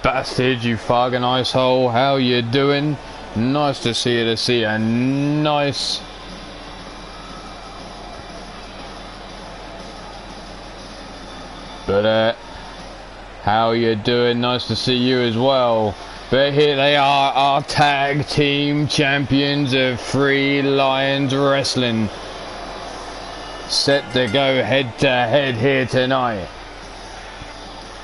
bastard, you fucking icehole. How you doing? Nice to see you, nice. But how you doing? Nice to see you as well. But here they are, our tag team champions of Three Lions Wrestling, set to go head to head here tonight.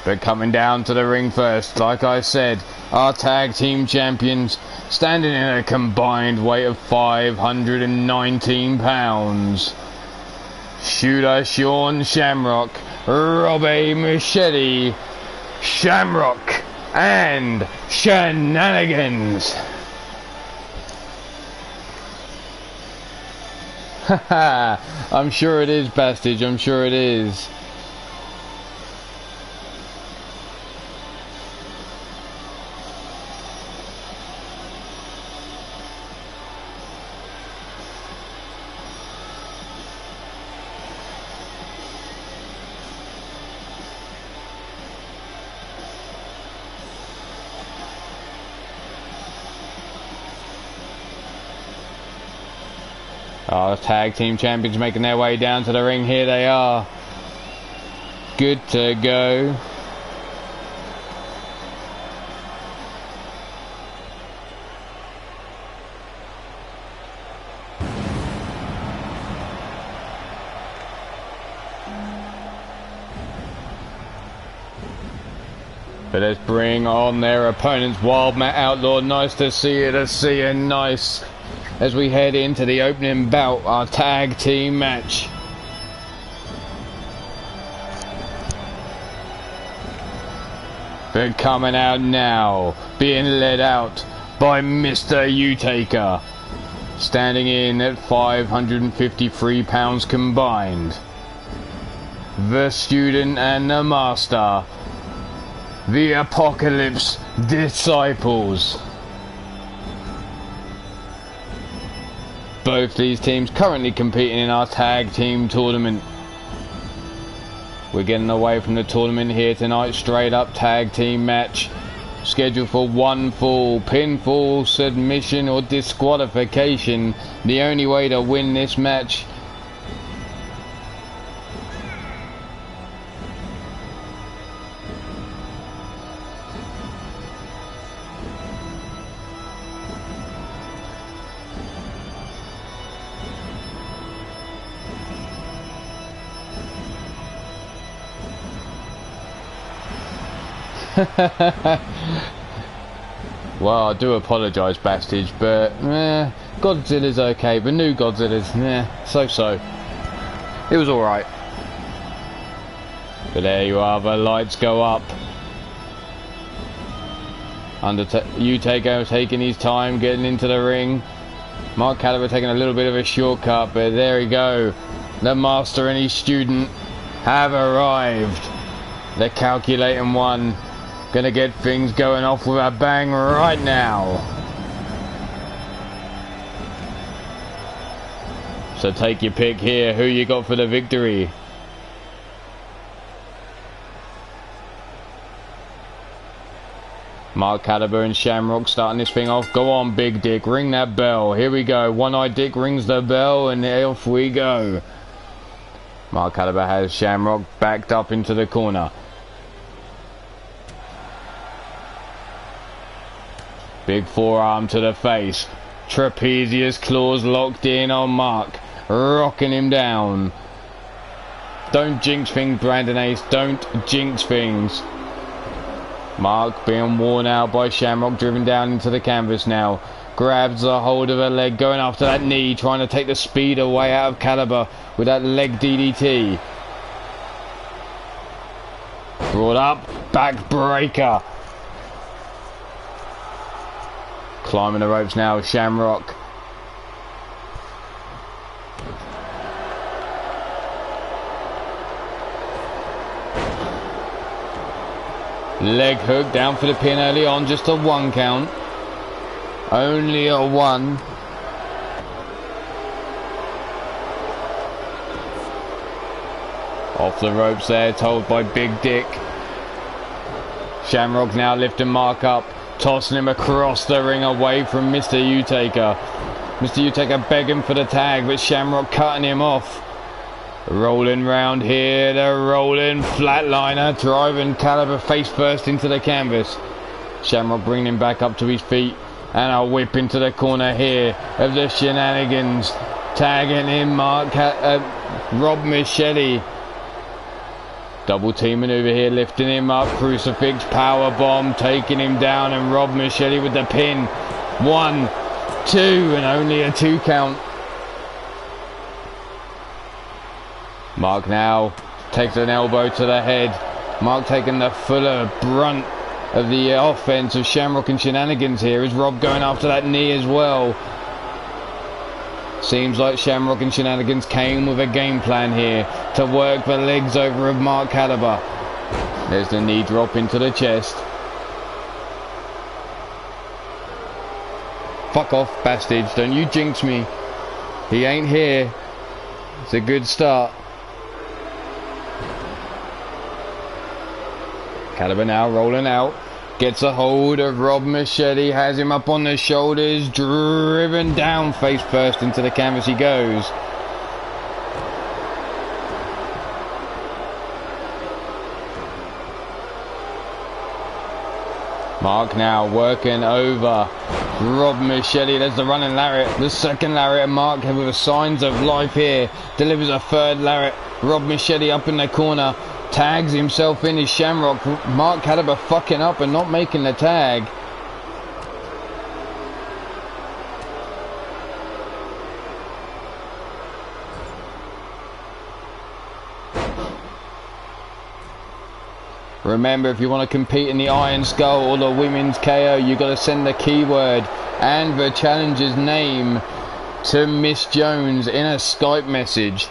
But coming down to the ring first, like I said, our tag team champions, standing in a combined weight of 519 pounds. Shooter Sean Shamrock, Robbie Machete, Shamrock, and Shenanigans. Haha, I'm sure it is, Bastage, I'm sure it is. Our tag team champions making their way down to the ring. Here they are. Good to go. But let's bring on their opponents. Wild Matt Outlaw, nice to see you, nice. As we head into the opening bout, our tag team match. But coming out now, being led out by Mr. U-Taker, standing in at 553 pounds combined. The Student and the Master, the Apocalypse Disciples. Both these teams currently competing in our tag team tournament. We're getting away from the tournament here tonight. Straight up tag team match. Scheduled for one fall. Pinfall, submission or disqualification. The only way to win this match. Well, I do apologise, Bastage, but Godzilla's okay, but new Godzilla's so-so. It was alright. But there you are, the lights go up. U-Taker taking his time getting into the ring. Mark Caliber taking a little bit of a shortcut, but there we go. The Master and his Student have arrived. The calculating one. Gonna get things going off with a bang right now. So take your pick here. Who you got for the victory? Mark Caliber and Shamrock starting this thing off. Go on, Big Dick. Ring that bell. Here we go. One-Eyed Dick rings the bell and off we go. Mark Caliber has Shamrock backed up into the corner. Big forearm to the face. Trapezius claws locked in on Mark. Rocking him down. Don't jinx things, Brandon Ace. Don't jinx things. Mark being worn out by Shamrock, driven down into the canvas now. Grabs a hold of a leg, going after that knee, trying to take the speed away out of Caliber with that leg DDT. Brought up, back breaker. Climbing the ropes now, Shamrock. Leg hook down for the pin early on, just a 1 count. Only a 1. Off the ropes there, told by Big Dick. Shamrock now lifting Mark up, tossing him across the ring away from Mr. Utaker. Mr. Utaker begging for the tag, but Shamrock cutting him off. Rolling round here, the rolling flatliner, driving Caliber face first into the canvas. Shamrock bringing him back up to his feet, and a whip into the corner here of the shenanigans. Tagging in Rob Michelli. Double team maneuver here, lifting him up, crucifix, power bomb, taking him down, and Rob Michelli with the pin. 1, 2, and only a 2 count. Mark now takes an elbow to the head. Mark taking the fuller brunt of the offense of Shamrock and Shenanigans here. Is Rob going after that knee as well? Seems like Shamrock and Shenanigans came with a game plan here to work the legs over of Mark Caliber. There's the knee drop into the chest. Fuck off, bastard. Don't you jinx me. He ain't here. It's a good start. Caliber now rolling out. Gets a hold of Rob Machete. Has him up on the shoulders. Driven down face first into the canvas he goes. Mark now working over Rob Machete. There's the running lariat. The second lariat. Mark with the signs of life here. Delivers a third lariat. Rob Machete up in the corner. Tags himself in his Shamrock. Mark Caliber fucking up and not making the tag. Remember, if you want to compete in the Iron Skull or the Women's KO, you got to send the keyword and the challenger's name to Miss Jones in a Skype message.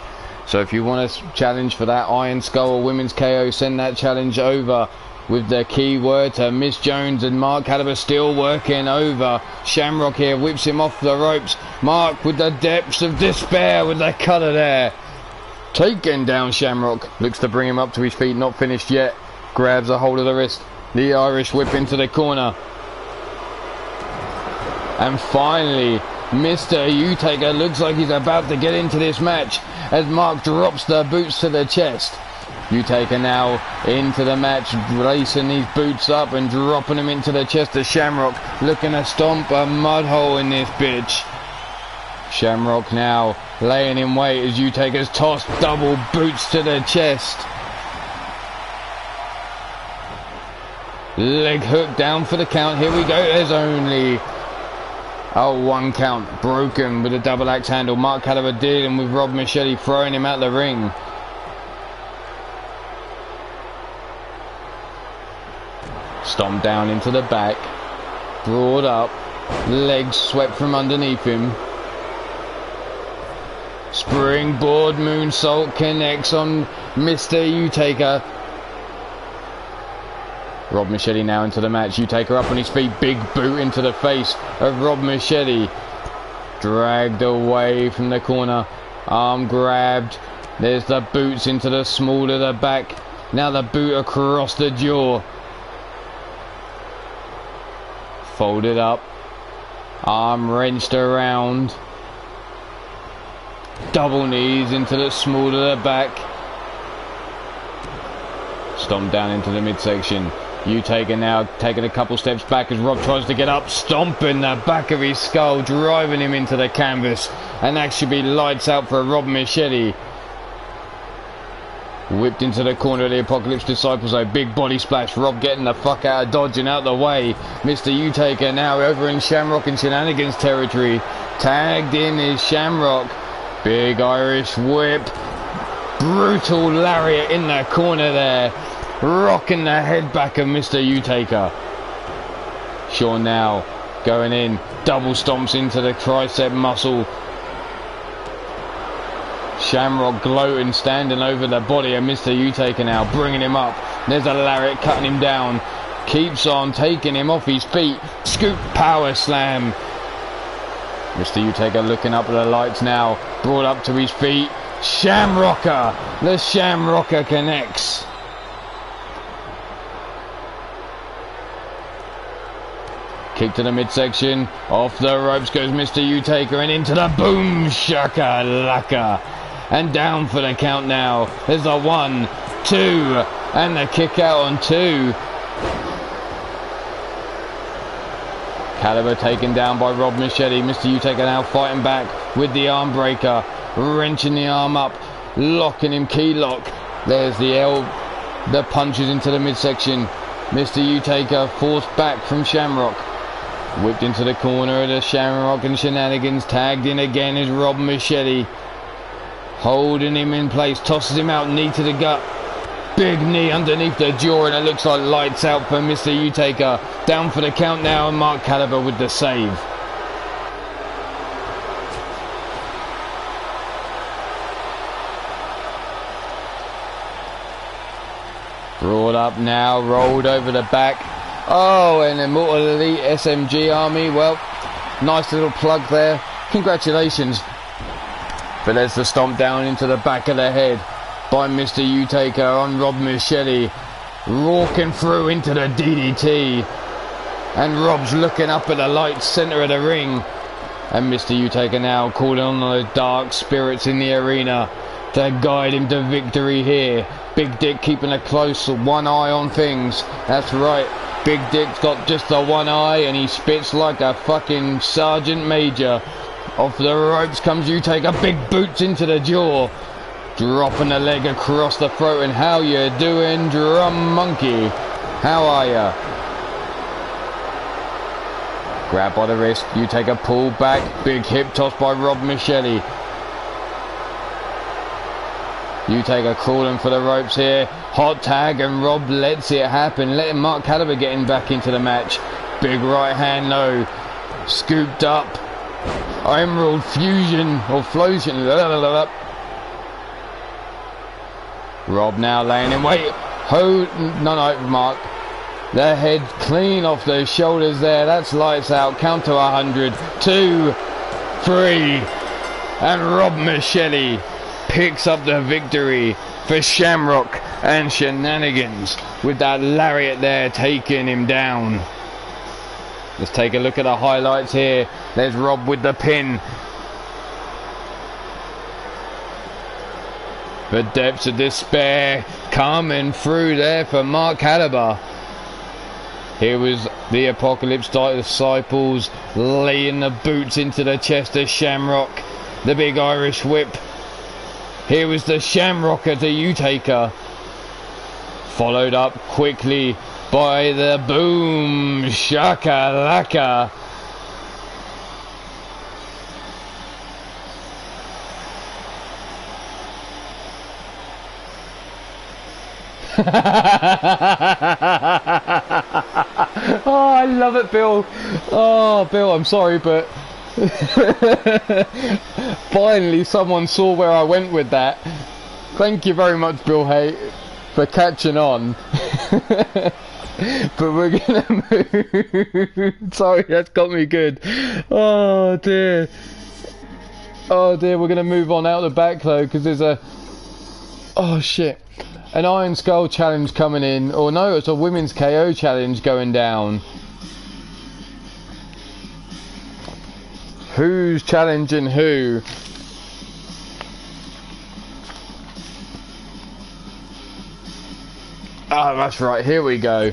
So if you want to challenge for that Iron Skull or Women's KO, send that challenge over with the keyword to Miss Jones. And Mark Caliber still working over Shamrock here. Whips him off the ropes. Mark with the depths of despair with the cutter there. Taking down Shamrock. Looks to bring him up to his feet. Not finished yet. Grabs a hold of the wrist. The Irish whip into the corner. And finally, Mr. Utaker looks like he's about to get into this match as Mark drops the boots to the chest. Utaker now into the match, lacing these boots up and dropping them into the chest of Shamrock, looking to stomp a mud hole in this bitch. Shamrock now laying in wait as Utaker's tossed double boots to the chest. Leg hook down for the count. Here we go. There's only a 1 count. Broken with a double axe handle. Mark Caliber dealing with Rob Machete, throwing him out the ring. Stomped down into the back. Brought up. Legs swept from underneath him. Springboard moonsault connects on Mr. Utaker. Rob Machete now into the match. Utaker up on his feet. Big boot into the face of Rob Machete. Dragged away from the corner. Arm grabbed. There's the boots into the small of the back. Now the boot across the jaw. Folded up. Arm wrenched around. Double knees into the small of the back. Stomped down into the midsection. Utaker now taking a couple steps back as Rob tries to get up, stomping the back of his skull, driving him into the canvas. And that should be lights out for Rob Machete. Whipped into the corner of the Apocalypse Disciples, a big body splash. Rob getting the fuck out of Dodge and out the way. Mr. Utaker now over in Shamrock and Shenanigans territory. Tagged in is Shamrock. Big Irish whip. Brutal lariat in the corner there. Rocking the head back of Mr. Utaker. Shaw now going in. Double stomps into the tricep muscle. Shamrock gloating, standing over the body of Mr. Utaker now, bringing him up. There's a lariat cutting him down. Keeps on taking him off his feet. Scoop power slam. Mr. Utaker looking up at the lights now. Brought up to his feet. Shamrocker. The Shamrocker connects. Kick to the midsection. Off the ropes goes Mr. U-Taker and into the boom shakalaka. And down for the count now. There's a 1, 2, and the kick out on 2. Caliber taken down by Rob Machete. Mr. U-Taker now fighting back with the arm breaker. Wrenching the arm up. Locking him, key lock. There's the punches into the midsection. Mr. U-Taker forced back from Shamrock. Whipped into the corner of the Shamrock and Shenanigans. Tagged in again is Rob Machete. Holding him in place. Tosses him out. Knee to the gut. Big knee underneath the jaw, and it looks like lights out for Mr. U-Taker. Down for the count now, and Mark Caliber with the save. Brought up now, rolled over the back. Oh, and Immortal Elite SMG Army. Well, nice little plug there. Congratulations. But there's the stomp down into the back of the head by Mr. U-Taker on Rob Machete. Walking through into the DDT. And Rob's looking up at the light centre of the ring. And Mr. U-Taker now calling on the dark spirits in the arena to guide him to victory here. Big Dick keeping a close one eye on things. That's right. Big Dick's got just the one eye and he spits like a fucking sergeant major. Off the ropes comes U-Taker. Big boots into the jaw. Dropping the leg across the throat. And how you doing, Drum Monkey? How are ya? Grab by the wrist. U-Taker pull back. Big hip toss by Rob Machete. U-Taker crawling for the ropes here. Hot tag and Rob lets it happen. Letting Mark Caliber getting back into the match. Big right hand low. Scooped up. Emerald fusion or flosion. Rob now laying in wait. No, Mark. The head clean off the shoulders there. That's lights out. Count to 100. 2, 3. And Rob Machete picks up the victory for Shamrock and Shenanigans with that lariat there taking him down. Let's take a look at the highlights here. There's Rob with the pin. The depths of despair coming through there for Mark Caliber. Here was the Apocalypse Disciples laying the boots into the chest of Shamrock. The big Irish whip. Here was the Shamrocker to U-Taker. Followed up quickly by the boom shakalaka. Oh, I love it, Bill. Oh, Bill, I'm sorry, but finally someone saw where I went with that. Thank you very much, Bill Hay, for catching on. But we're gonna move. Sorry, that's got me good. Oh dear. Oh dear, we're gonna move on out the back though, because there's a... Oh shit. An Iron Skull challenge coming in. Or no, it's a women's KO challenge going down. Who's challenging who? Oh, that's right. Here we go.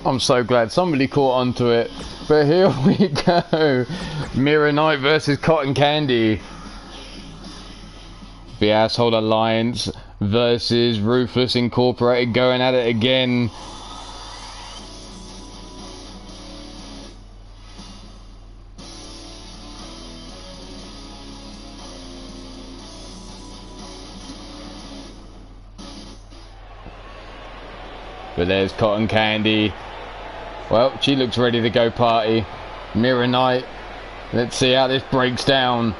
I'm so glad somebody caught onto it. But here we go. Mirror Knight versus Cotton Candy. The Asshole Alliance versus Ruthless Incorporated going at it again. But there's Cotton Candy. Well, she looks ready to go party. Mirror Knight. Let's see how this breaks down.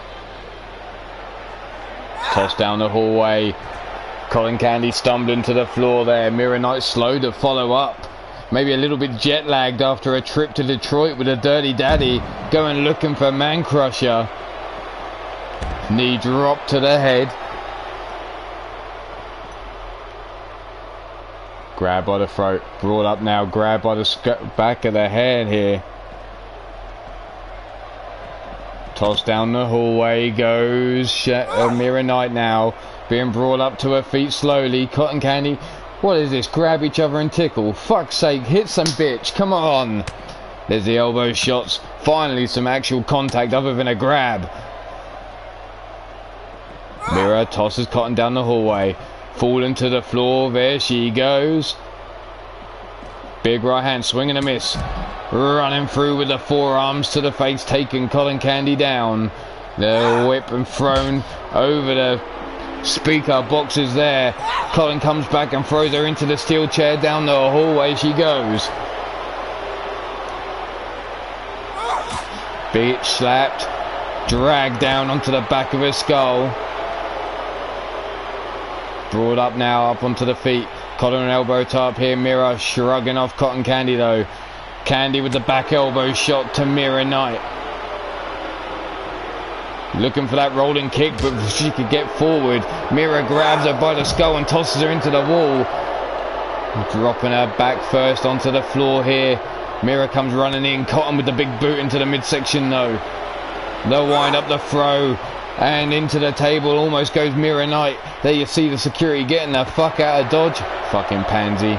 Toss down the hallway. Colin Candy stumbling to the floor there. Mira Knight slow to follow up. Maybe a little bit jet lagged after a trip to Detroit with a Dirty Daddy. Going looking for Man Crusher. Knee drop to the head. Grab by the throat. Brought up now. Grab by the back of the head here. Toss down the hallway goes Mira Knight now. Being brought up to her feet slowly. Cotton Candy. What is this? Grab each other and tickle. Fuck's sake. Hit some bitch. Come on. There's the elbow shots. Finally some actual contact other than a grab. Mira tosses Cotton down the hallway. Falling to the floor. There she goes. Big right hand swing and a miss. Running through with the forearms to the face, taking Colin Candy down. The whip and thrown over the speaker boxes there. Colin comes back and throws her into the steel chair. Down the hallway she goes. Bitch slapped. Dragged down onto the back of her skull. Brought up now, up onto the feet. Colin and elbow tie up here. Mira shrugging off Cotton Candy though. Candy with the back elbow shot to Mira Knight. Looking for that rolling kick, but she could get forward. Mira grabs her by the skull and tosses her into the wall. Dropping her back first onto the floor here. Mira comes running in. Cotton with the big boot into the midsection though. The wind up the throw. And into the table almost goes Mira Knight. There you see the security getting the fuck out of Dodge. Fucking pansy.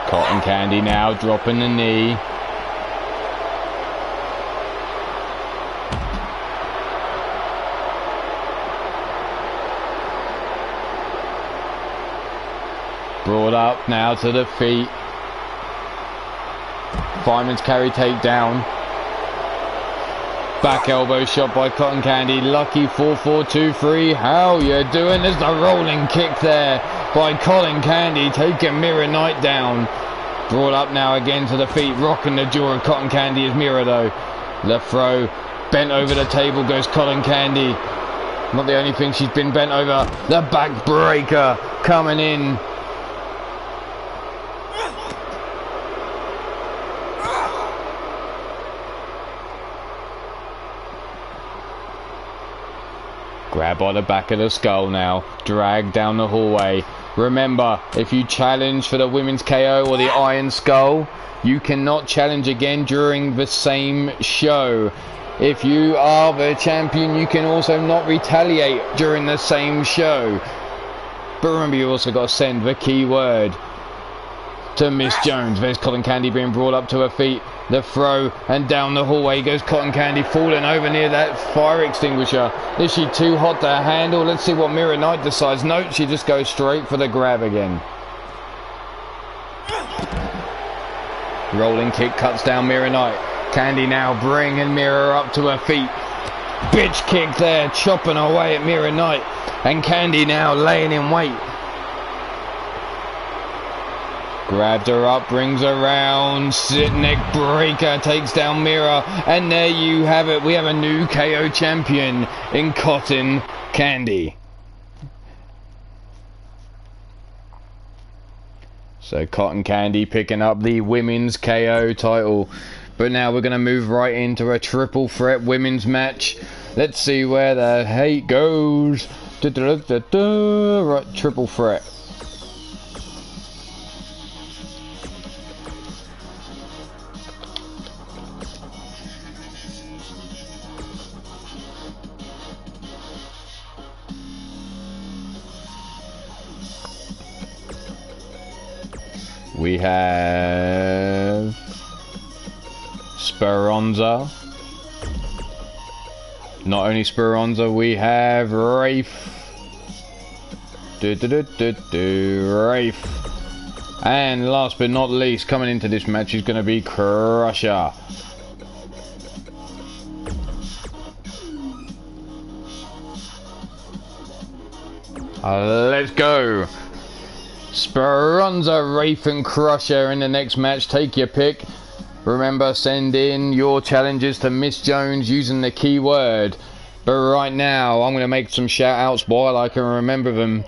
Cotton Candy now dropping the knee. Brought up now to the feet. Fireman's carry takedown. Back elbow shot by Cotton Candy. Lucky 4-4-2-3. How you doing? There's the rolling kick there by Colin Candy, taking Mira Knight down. Brought up now again to the feet. Rocking the jaw of Cotton Candy is Mira though. The throw. Bent over the table goes Colin Candy. Not the only thing she's been bent over. The back breaker coming in. Grab by the back of the skull now. Drag down the hallway. Remember, if you challenge for the women's KO or the Iron Skull, you cannot challenge again during the same show. If you are the champion, you can also not retaliate during the same show. But remember, you also got to send the keyword to Miss Jones. There's Cotton Candy being brought up to her feet. The throw, and down the hallway goes Cotton Candy, falling over near that fire extinguisher. Is she too hot to handle? Let's see what Mira Knight decides. No, she just goes straight for the grab again. Rolling kick cuts down Mira Knight. Candy now bringing Mira up to her feet. Bitch kick there, chopping away at Mira Knight. And Candy now laying in wait. Grabs her up, brings her round, sit neck breaker, takes down Mira, and there you have it. We have a new KO champion in Cotton Candy. So Cotton Candy picking up the women's KO title. But now we're going to move right into a triple threat women's match. Let's see where the hate goes. Right, triple threat. We have Speranza. Not only Speranza, we have Rafe. Rafe. And last but not least, coming into this match is going to be Crusher. Let's go. Speranza, Wraith and Crusher in the next match. Take your pick. Remember, send in your challenges to Miss Jones using the keyword. But right now, I'm going to make some shout outs while I can remember them.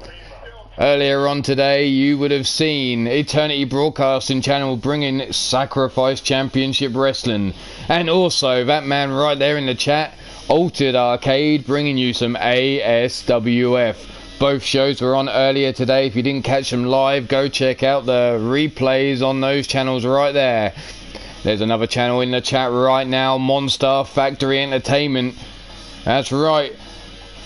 Earlier on today, you would have seen Eternity Broadcasting Channel bringing Sacrifice Championship Wrestling. And also, that man right there in the chat, Altered Arcade, bringing you some ASWF. Both shows were on earlier today. If you didn't catch them live, go check out the replays on those channels right there. There's another channel in the chat right now, Monster Factory Entertainment. That's right.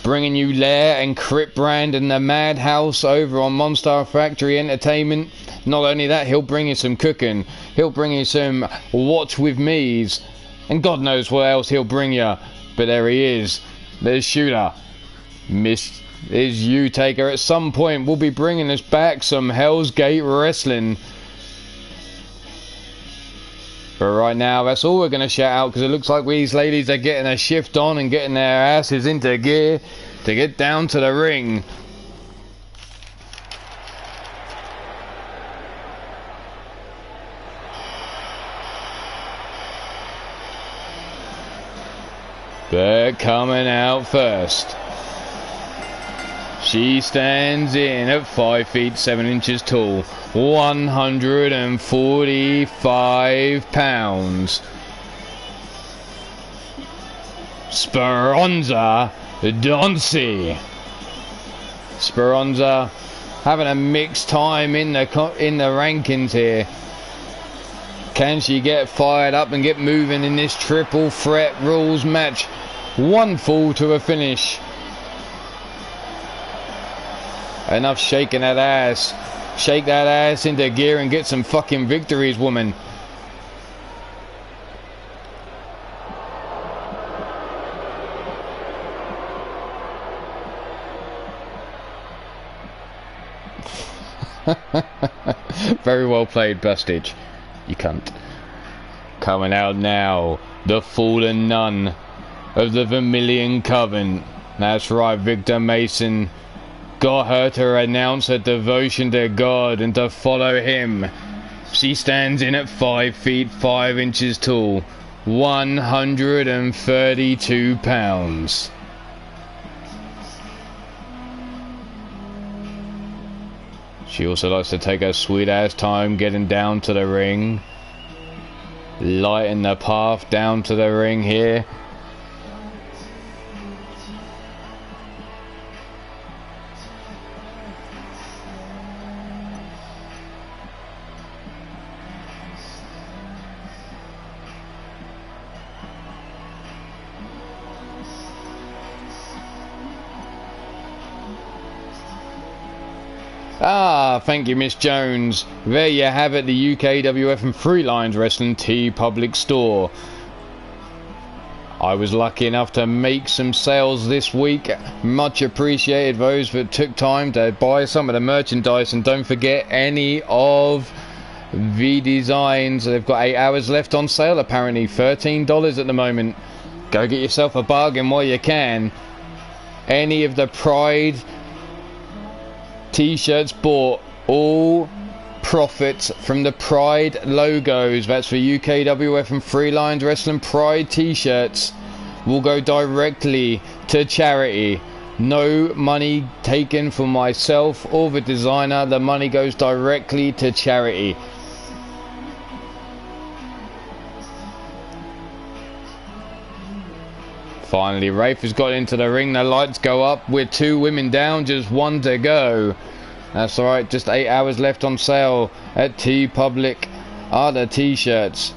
Bringing you Lair and Crypt Brand and the Madhouse over on Monster Factory Entertainment. Not only that, he'll bring you some cooking. He'll bring you some Watch With Me's. And God knows what else he'll bring you. But there he is. There's Shooter. Miss is you Taker. At some point, we'll be bringing us back some Hell's Gate Wrestling. But right now, that's all we're going to shout out, because it looks like these ladies are getting a shift on and getting their asses into gear to get down to the ring. But coming out first, she stands in at 5 feet 7 inches tall, 145 pounds. Speranza Donci. Speranza having a mixed time in the rankings here. Can she get fired up and get moving in this triple threat rules match? One fall to a finish. Enough shaking that ass. Shake that ass into gear and get some fucking victories, woman. Very well played, Bustage. You cunt. Coming out now, the fallen nun of the Vermilion Coven. That's right, Victor Mason got her to renounce her devotion to God and to follow him. She stands in at 5 feet 5 inches tall, 132 pounds. She also likes to take her sweet ass time getting down to the ring, lighting the path down to the ring here. Ah, thank you, Miss Jones. There you have it, the UKWF and Free Lines Wrestling TeePublic store. I was lucky enough to make some sales this week. Much appreciated those that took time to buy some of the merchandise. And don't forget any of the designs. They've got 8 hours left on sale, apparently. $13 at the moment. Go get yourself a bargain while you can. Any of the Pride t-shirts bought, all profits from the Pride logos, that's for UKWF and Free Lines Wrestling Pride t-shirts, will go directly to charity. No money taken from myself or the designer. The money goes directly to charity. Finally, Rafe has got into the ring. The lights go up with 2 women down, just 1 to go. That's alright, just 8 hours left on sale at TeePublic are the t-shirts.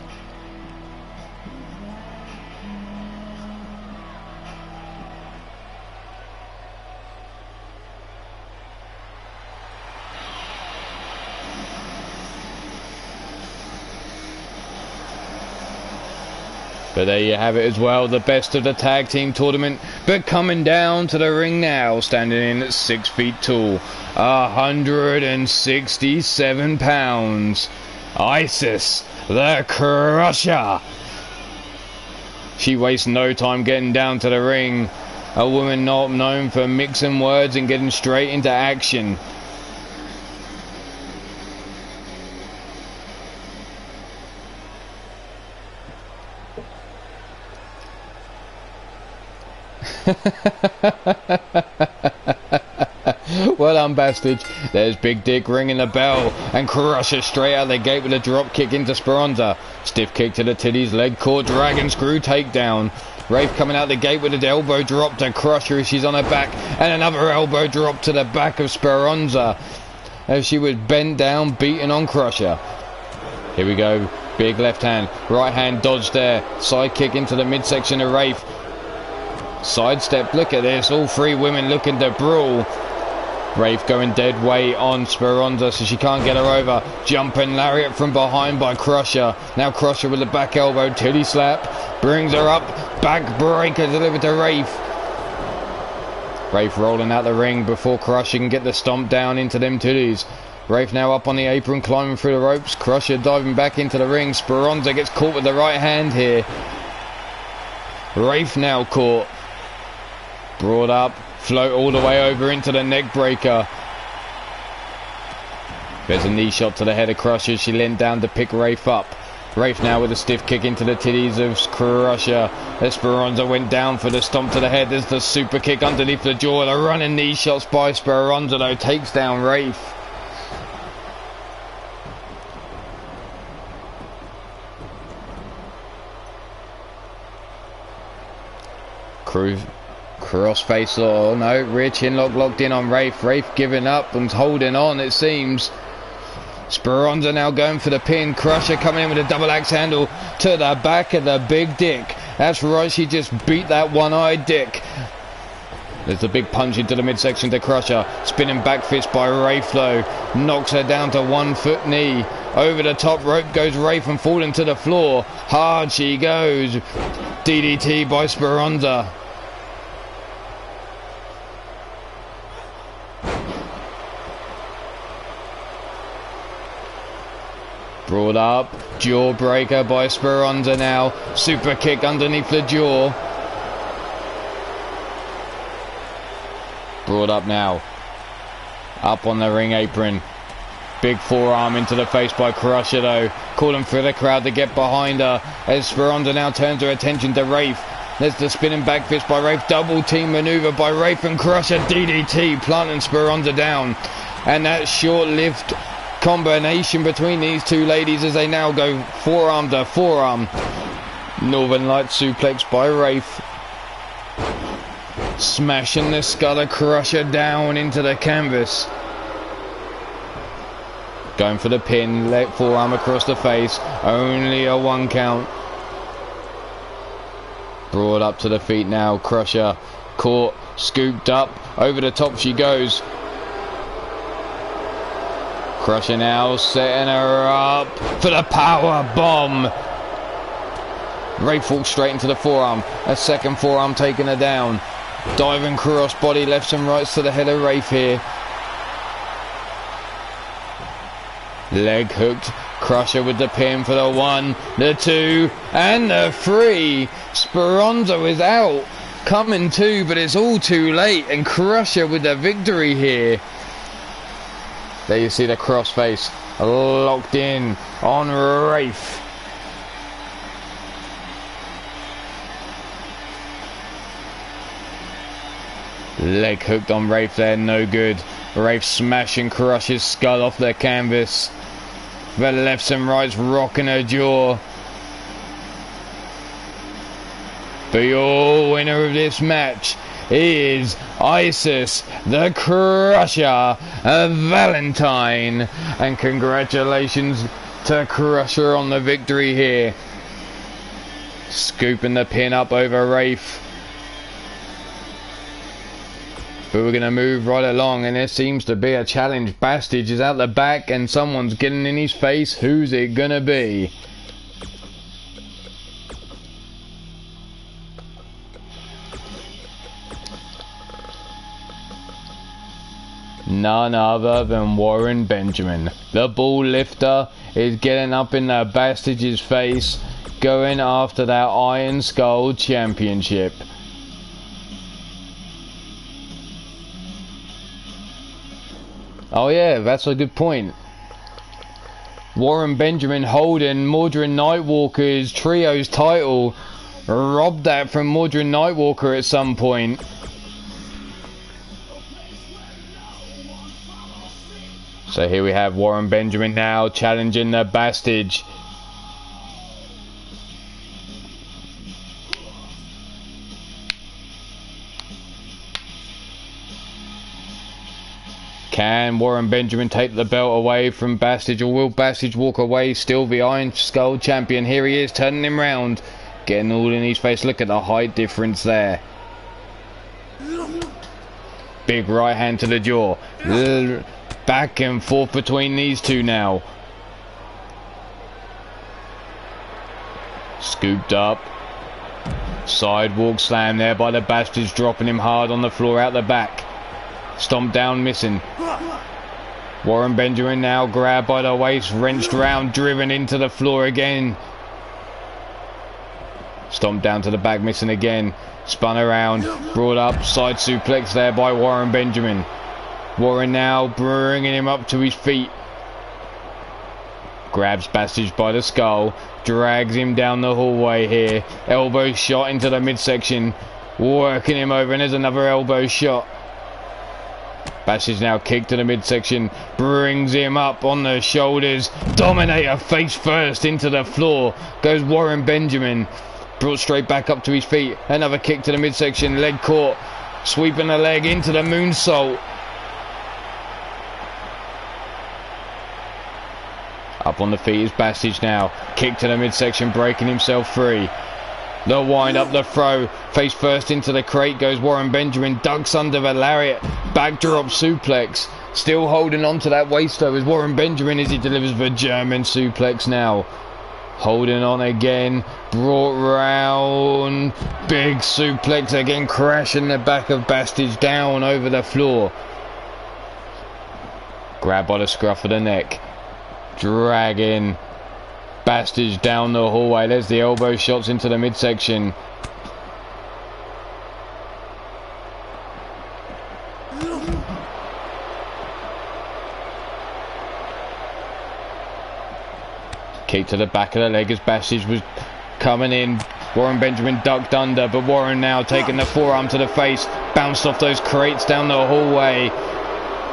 But there you have it as well, the best of the tag team tournament. But coming down to the ring now, standing in at 6 feet tall, 167 pounds, Isis the Crusher. She wastes no time getting down to the ring. A woman not known for mixing words and getting straight into action. Well done, Bastard. There's Big Dick ringing the bell, and Crusher straight out the gate with a drop kick into Speranza. Stiff kick to the titties, leg caught, dragon screw takedown. Rafe coming out the gate with an elbow drop to Crusher as she's on her back, and another elbow drop to the back of Speranza as she was bent down, beating on Crusher. Here we go. Big left hand, right hand dodge there. Side kick into the midsection of Rafe. Sidestep, look at this. All three women looking to brawl. Rafe going dead weight on Speranza so she can't get her over. Jumping lariat from behind by Crusher. Now Crusher with the back elbow, titty slap. Brings her up, back breaker delivered to Rafe. Rafe rolling out the ring before Crusher can get the stomp down into them titties. Rafe now up on the apron, climbing through the ropes. Crusher diving back into the ring. Speranza gets caught with the right hand here. Rafe now caught. Brought up. Float all the way over into the neck breaker. There's a knee shot to the head of Crusher. She leaned down to pick Rafe up. Rafe now with a stiff kick into the titties of Crusher. Speranza went down for the stomp to the head. There's the super kick underneath the jaw. The running knee shots by Speranza though takes down Rafe. Crossface, oh no, rear chin lock locked in on Rafe. Rafe giving up and holding on, it seems. Speranza now going for the pin. Crusher coming in with a double axe handle to the back of the big dick. That's right, she just beat that one-eyed dick. There's the big punch into the midsection to Crusher. Spinning back fist by Rafe though. Knocks her down to 1 foot knee. Over the top rope goes Rafe and falling to the floor. Hard she goes. DDT by Speranza. Brought up, jawbreaker by Speranza now. Super kick underneath the jaw. Brought up now. Up on the ring apron. Big forearm into the face by Crusher though. Calling for the crowd to get behind her. As Speranza now turns her attention to Rafe. There's the spinning back fist by Rafe. Double team maneuver by Rafe and Crusher. DDT planting Speranza down. And that short-lived combination between these two ladies as they now go forearm to forearm. Northern Light suplex by Rafe. Smashing the skull of Crusher down into the canvas. Going for the pin, leg forearm across the face. Only a 1 count. Brought up to the feet now. Crusher caught, scooped up. Over the top she goes. Crusher now setting her up for the power bomb. Rafe falls straight into the forearm. A second forearm taking her down. Diving cross body lefts and rights to the head of Rafe here. Leg hooked. Crusher with the pin for the 1, the 2 and the 3. Speranza is out. Coming too, but it's all too late. And Crusher with the victory here. There you see the crossface locked in on Rafe. Leg hooked on Rafe there, no good. Rafe smashing Crusher's skull off the canvas. The lefts and rights rocking her jaw. But your winner of this match is Isis the Crusher Valentine, and congratulations to Crusher on the victory here. Scooping the pin up over Rafe. But we're going to move right along, and there seems to be a challenge. Bastage is out the back and someone's getting in his face. Who's it going to be? None other than Warren Benjamin. The ball lifter is getting up in the Bastage's face, going after that Iron Skull Championship. Oh yeah, that's a good point. Warren Benjamin holding Mordred Nightwalker's Trios title robbed that from Mordred Nightwalker at some point. So here we have Warren Benjamin now challenging the Bastage. Can Warren Benjamin take the belt away from Bastage, or will Bastage walk away still the Iron Skull champion? Here he is, turning him round, getting all in his face. Look at the height difference there. Big right hand to the jaw. Back and forth between these two now. Scooped up. Sidewalk slam there by the Bastards, dropping him hard on the floor out the back. Stomped down, missing. Warren Benjamin now grabbed by the waist, wrenched round, driven into the floor again. Stomped down to the back, missing again. Spun around, brought up, side suplex there by Warren Benjamin. Warren now bringing him up to his feet. Grabs Bastage by the skull, drags him down the hallway here. Elbow shot into the midsection, working him over, and there's another elbow shot. Bastage now kicked to the midsection, brings him up on the shoulders. Dominator face first into the floor. Goes Warren Benjamin, brought straight back up to his feet. Another kick to the midsection, leg caught, sweeping the leg into the moonsault. Up on the feet is Bastage now. Kick to the midsection, breaking himself free. The wind up, the throw. Face first into the crate goes Warren Benjamin. Ducks under the lariat. Backdrop suplex. Still holding on to that waist though as Warren Benjamin as he delivers the German suplex now. Holding on again. Brought round. Big suplex again. Crashing the back of Bastage down over the floor. Grab by the scruff of the neck. Dragging Bastage down the hallway. There's the elbow shots into the midsection. Kick to the back of the leg as Bastage was coming in. Warren Benjamin ducked under, but Warren now taking the forearm to the face. Bounced off those crates down the hallway.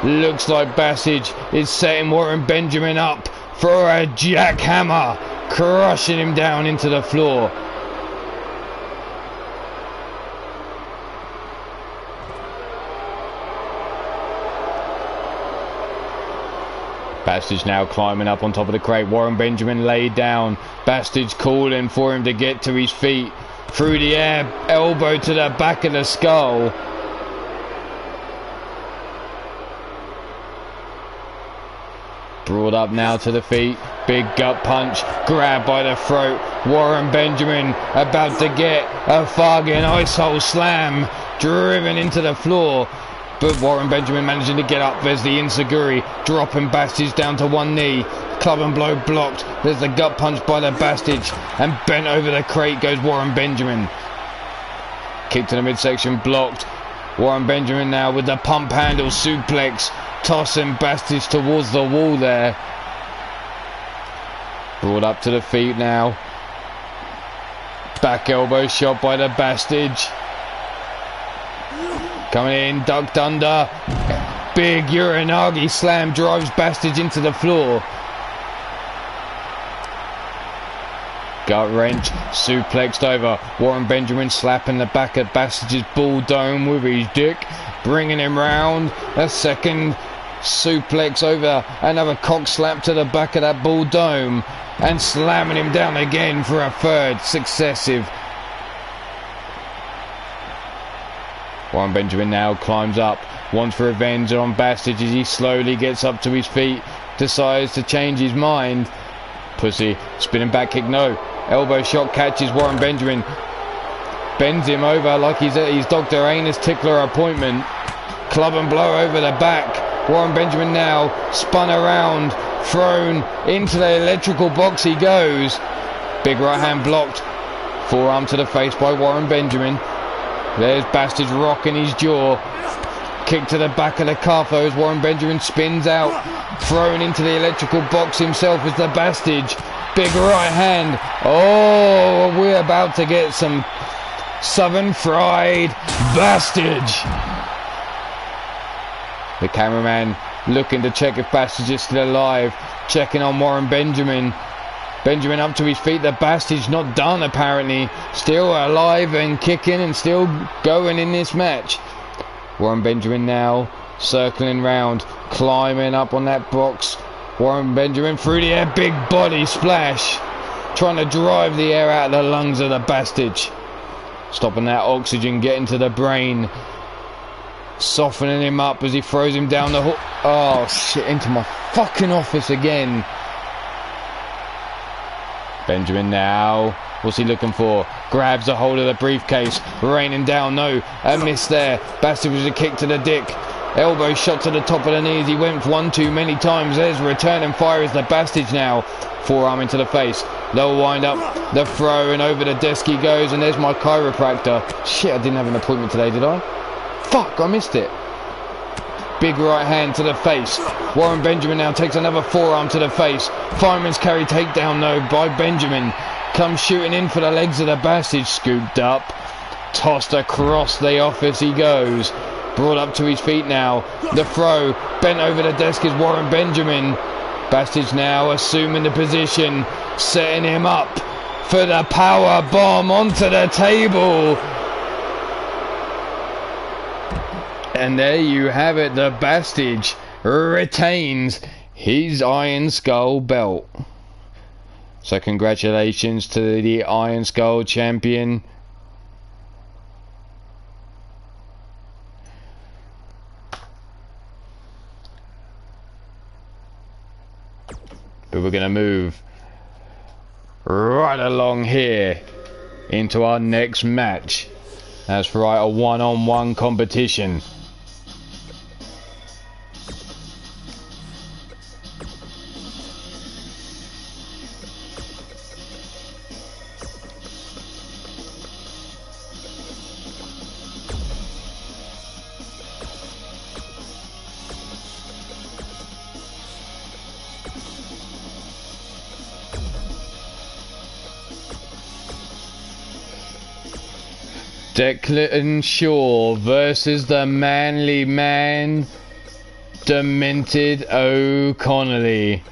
Looks like Bastage is setting Warren Benjamin up for a jackhammer, crushing him down into the floor. Bastage now climbing up on top of the crate. Warren Benjamin laid down. Bastage calling for him to get to his feet. Through the air, elbow to the back of the skull. Brought up now to the feet. Big gut punch. Grabbed by the throat. Warren Benjamin about to get a Fargan ice hole slam. Driven into the floor. But Warren Benjamin managing to get up. There's the Insaguri. Dropping Bastage down to one knee. Club and blow blocked. There's the gut punch by the Bastage. And bent over the crate goes Warren Benjamin. Kick to the midsection blocked. Warren Benjamin now with the pump handle suplex. Tossing Bastage towards the wall there. Brought up to the feet now. Back elbow shot by the Bastage. Coming in, ducked under. Big Uranagi slam drives Bastage into the floor. Gut wrench, suplexed over. Warren Benjamin slapping the back of Bastage's bull dome with his dick. Bringing him round. A second suplex over. Another cock slap to the back of that bull dome. And slamming him down again for a third successive. Warren Benjamin now climbs up. Wants revenge on Bastage as he slowly gets up to his feet. Decides to change his mind. Pussy. Spinning back kick. No. Elbow shot catches Warren Benjamin. Bends him over like he's at his Dr. Anus Tickler appointment. Club and blow over the back. Warren Benjamin now spun around. Thrown into the electrical box he goes. Big right hand blocked. Forearm to the face by Warren Benjamin. There's Bastage rocking his jaw. Kick to the back of the calf though as Warren Benjamin spins out. Thrown into the electrical box himself as the Bastage. Big right hand. Oh, we're about to get some Southern fried Bastage. The cameraman looking to check if Bastage is still alive. Checking on Warren Benjamin. Benjamin up to his feet. The Bastage not done apparently. Still alive and kicking and still going in this match. Warren Benjamin now circling round, climbing up on that box. Warren Benjamin through the air, big body splash, trying to drive the air out of the lungs of the Bastage. Stopping that oxygen getting to the brain, softening him up as he throws him down the oh shit, into my fucking office again. Benjamin now, what's he looking for? Grabs a hold of the briefcase, raining down, no, a miss there. Bastage with a kick to the dick. Elbow shot to the top of the knees. He went one too many times. There's return and fire is the Bastage now. Forearm into the face. Low wind up. The throw and over the desk he goes. And there's my chiropractor. Shit, I didn't have an appointment today, did I? Fuck, I missed it. Big right hand to the face. Warren Benjamin now takes another forearm to the face. Fireman's carry takedown though by Benjamin. Comes shooting in for the legs of the Bastage. Scooped up. Tossed across the office he goes. Brought up to his feet now. The throw. Bent over the desk is Warren Benjamin. Bastage now assuming the position. Setting him up for the power bomb onto the table. And there you have it. The Bastage retains his Iron Skull belt. So congratulations to the Iron Skull champion. But we're going to move right along here into our next match. That's right, a one-on-one competition. Declan Shaw versus the manly man, Demented O'Connolly.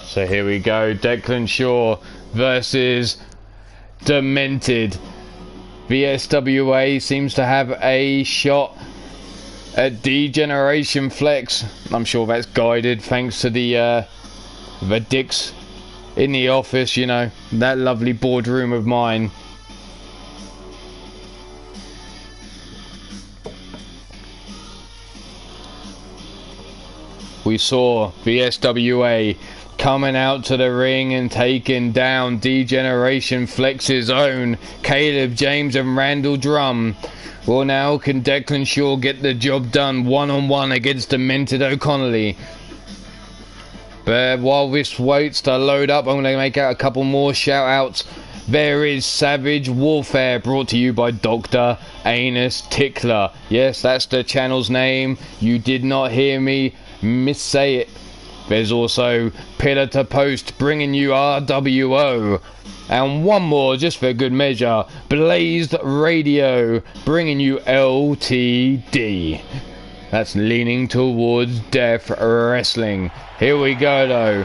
So here we go, Declan Shaw versus Demented. VSWA seems to have a shot at Degeneration Flex. I'm sure that's guided thanks to the dicks in the office, you know, that lovely boardroom of mine. We saw VSWA coming out to the ring and taking down Degeneration Flex's own Caleb James and Randall Drum. Well, now can Declan Shaw get the job done one-on-one against Demented O'Connolly? But while this waits to load up, I'm going to make out a couple more shout-outs. There is Savage Warfare, brought to you by Dr. Anus Tickler. Yes, that's the channel's name. You did not hear me missay it. There's also Pillar to Post, bringing you RWO. And one more, just for good measure, Blazed Radio, bringing you LTD. That's leaning towards Death Wrestling. Here we go, though.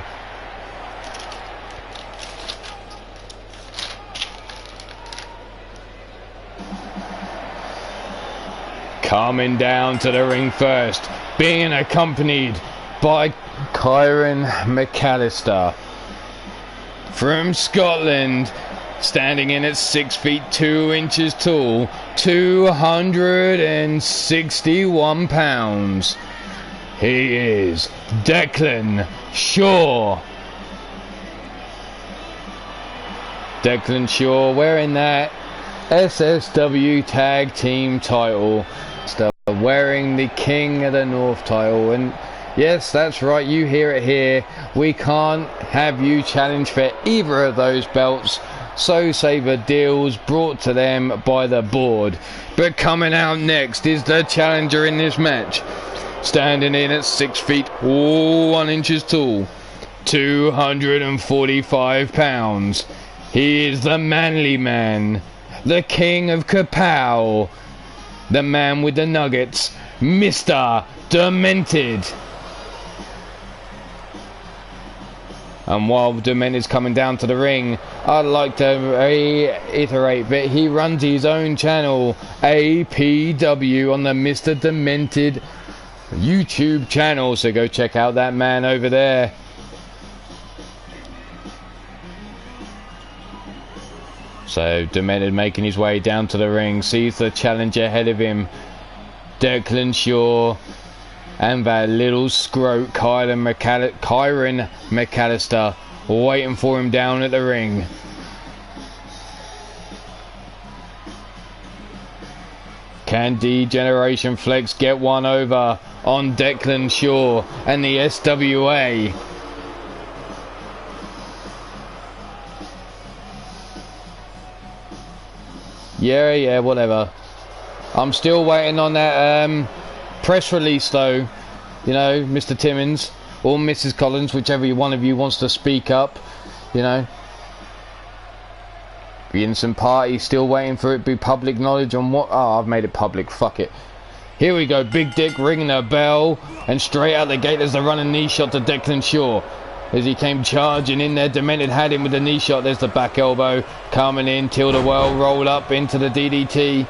Coming down to the ring first, being accompanied by Kyron McAllister from Scotland, standing in at 6 feet 2 inches tall, 261 pounds. He is Declan Shaw. Declan Shaw wearing that SSW Tag Team title, still wearing the King of the North title, and Yes, that's right, you hear it here. We can't have you challenge for either of those belts. So say the deals brought to them by the board. But coming out next is the challenger in this match. Standing in at 6 feet 1 inches tall, 245 pounds. He is the manly man, the king of Kapow, the man with the nuggets, Mr. Demented. And while Demented's coming down to the ring, I'd like to reiterate that he runs his own channel, APW, on the Mr. Demented YouTube channel, so go check out that man over there. So Demented making his way down to the ring, sees the challenger ahead of him, Declan Shaw, and that little scrote Kyron McAllister waiting for him down at the ring. Can D-Generation Flex get one over on Declan Shaw and the SWA? Yeah, whatever. I'm still waiting on that press release though. You know, Mr. Timmins or Mrs. Collins, whichever one of you wants to speak up. You know, the innocent party still waiting for it to be public knowledge on what. Oh, I've made it public, fuck it. Here we go, Big Dick ringing the bell, and straight out the gate there's a running knee shot to Declan Shaw. As he came charging in there, Demented had him with the knee shot. There's the back elbow coming in, Tilt-a-whirl, roll up into the DDT.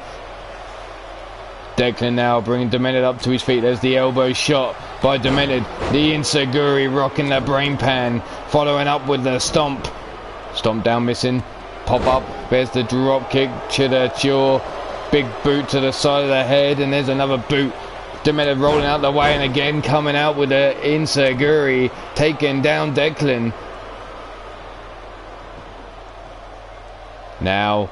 Declan now bringing Demented up to his feet. There's the elbow shot by Demented. The Inseguri rocking the brain pan, following up with the stomp. Stomp down missing. Pop up. There's the drop kick to the jaw. Big boot to the side of the head, and there's another boot. Demented rolling out the way, and again coming out with the Inseguri, taking down Declan. Now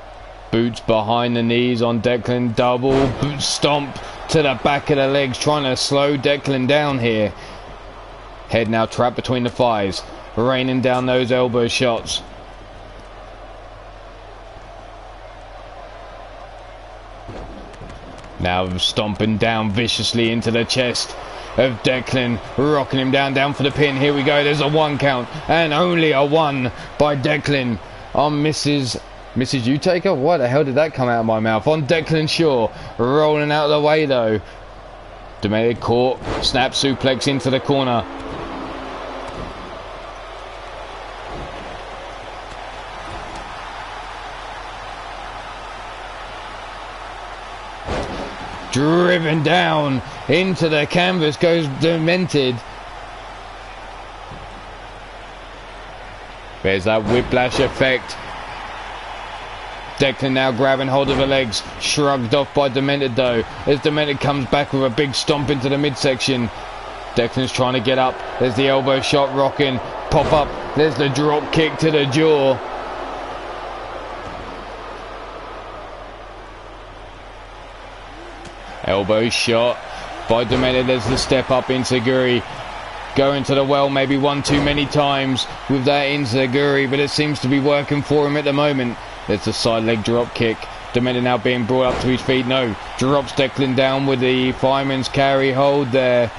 boots behind the knees on Declan, double boot stomp to the back of the legs, trying to slow Declan down here. Head now trapped between the thighs, raining down those elbow shots. Now stomping down viciously into the chest of Declan, rocking him down for the pin. Here we go, there's a 1 count, and only a 1 by Declan on Mrs. Utaker? Why the hell did that come out of my mouth? On Declan Shaw, rolling out of the way though. Demented caught, snap suplex into the corner. Driven down into the canvas goes Demented. There's that whiplash effect. Declan now grabbing hold of the legs, shrugged off by Demented though, as Demented comes back with a big stomp into the midsection. Declan's trying to get up. There's the elbow shot rocking, pop up. There's the drop kick to the jaw. Elbow shot by Demented. There's the step up Inseguri. Going to the well maybe one too many times with that Inseguri, but it seems to be working for him at the moment. There's the side leg drop kick. Demented now being brought up to his feet. No, drops Declan down with the fireman's carry hold there.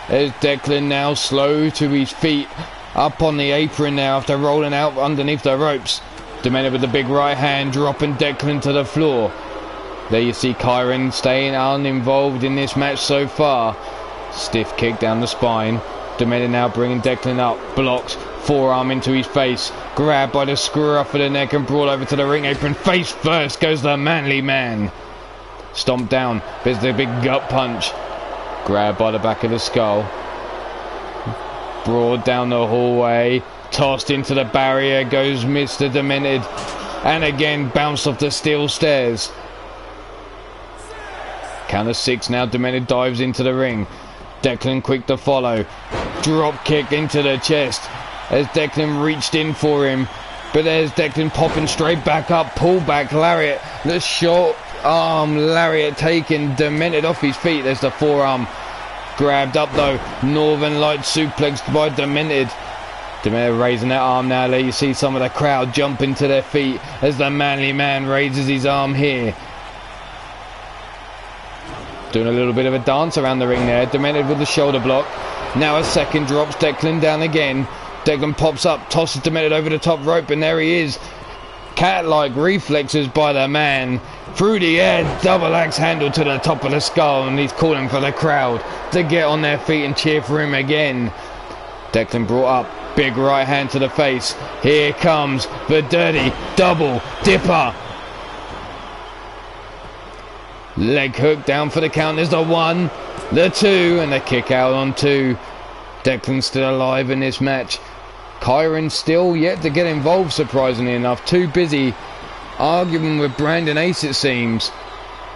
There's Declan now slow to his feet, up on the apron now after rolling out underneath the ropes. Demented with the big right hand, dropping Declan to the floor. There you see Kyron staying uninvolved in this match so far. Stiff kick down the spine. Demented now bringing Declan up, blocks, forearm into his face, grabbed by the screw-up of the neck and brought over to the ring apron. Face first goes the manly man. Stomped down, there's the big gut punch. Grabbed by the back of the skull. Brought down the hallway, tossed into the barrier goes Mr. Demented. And again bounced off the steel stairs. Count of 6 now, Demented dives into the ring. Declan quick to follow. Drop kick into the chest as Declan reached in for him. But there's Declan popping straight back up. Pull back lariat. The short arm lariat taking Demented off his feet. There's the forearm Grabbed up though. Northern Light suplexed by Demented. Demented raising that arm now. There you see some of the crowd jumping to their feet as the Manly Man raises his arm here. Doing a little bit of a dance around the ring there. Demented with the shoulder block. Now a second drops Declan down again. Declan pops up, tosses Demented over the top rope, and there he is. Cat-like reflexes by the man. Through the air, double axe handle to the top of the skull, and he's calling for the crowd to get on their feet and cheer for him again. Declan brought up, big right hand to the face. Here comes the dirty double dipper. Leg hook down for the count. There's the 1, the 2, and the kick out on 2. Declan's still alive in this match. Kyron still yet to get involved, surprisingly enough. Too busy arguing with Brandon Ace, it seems.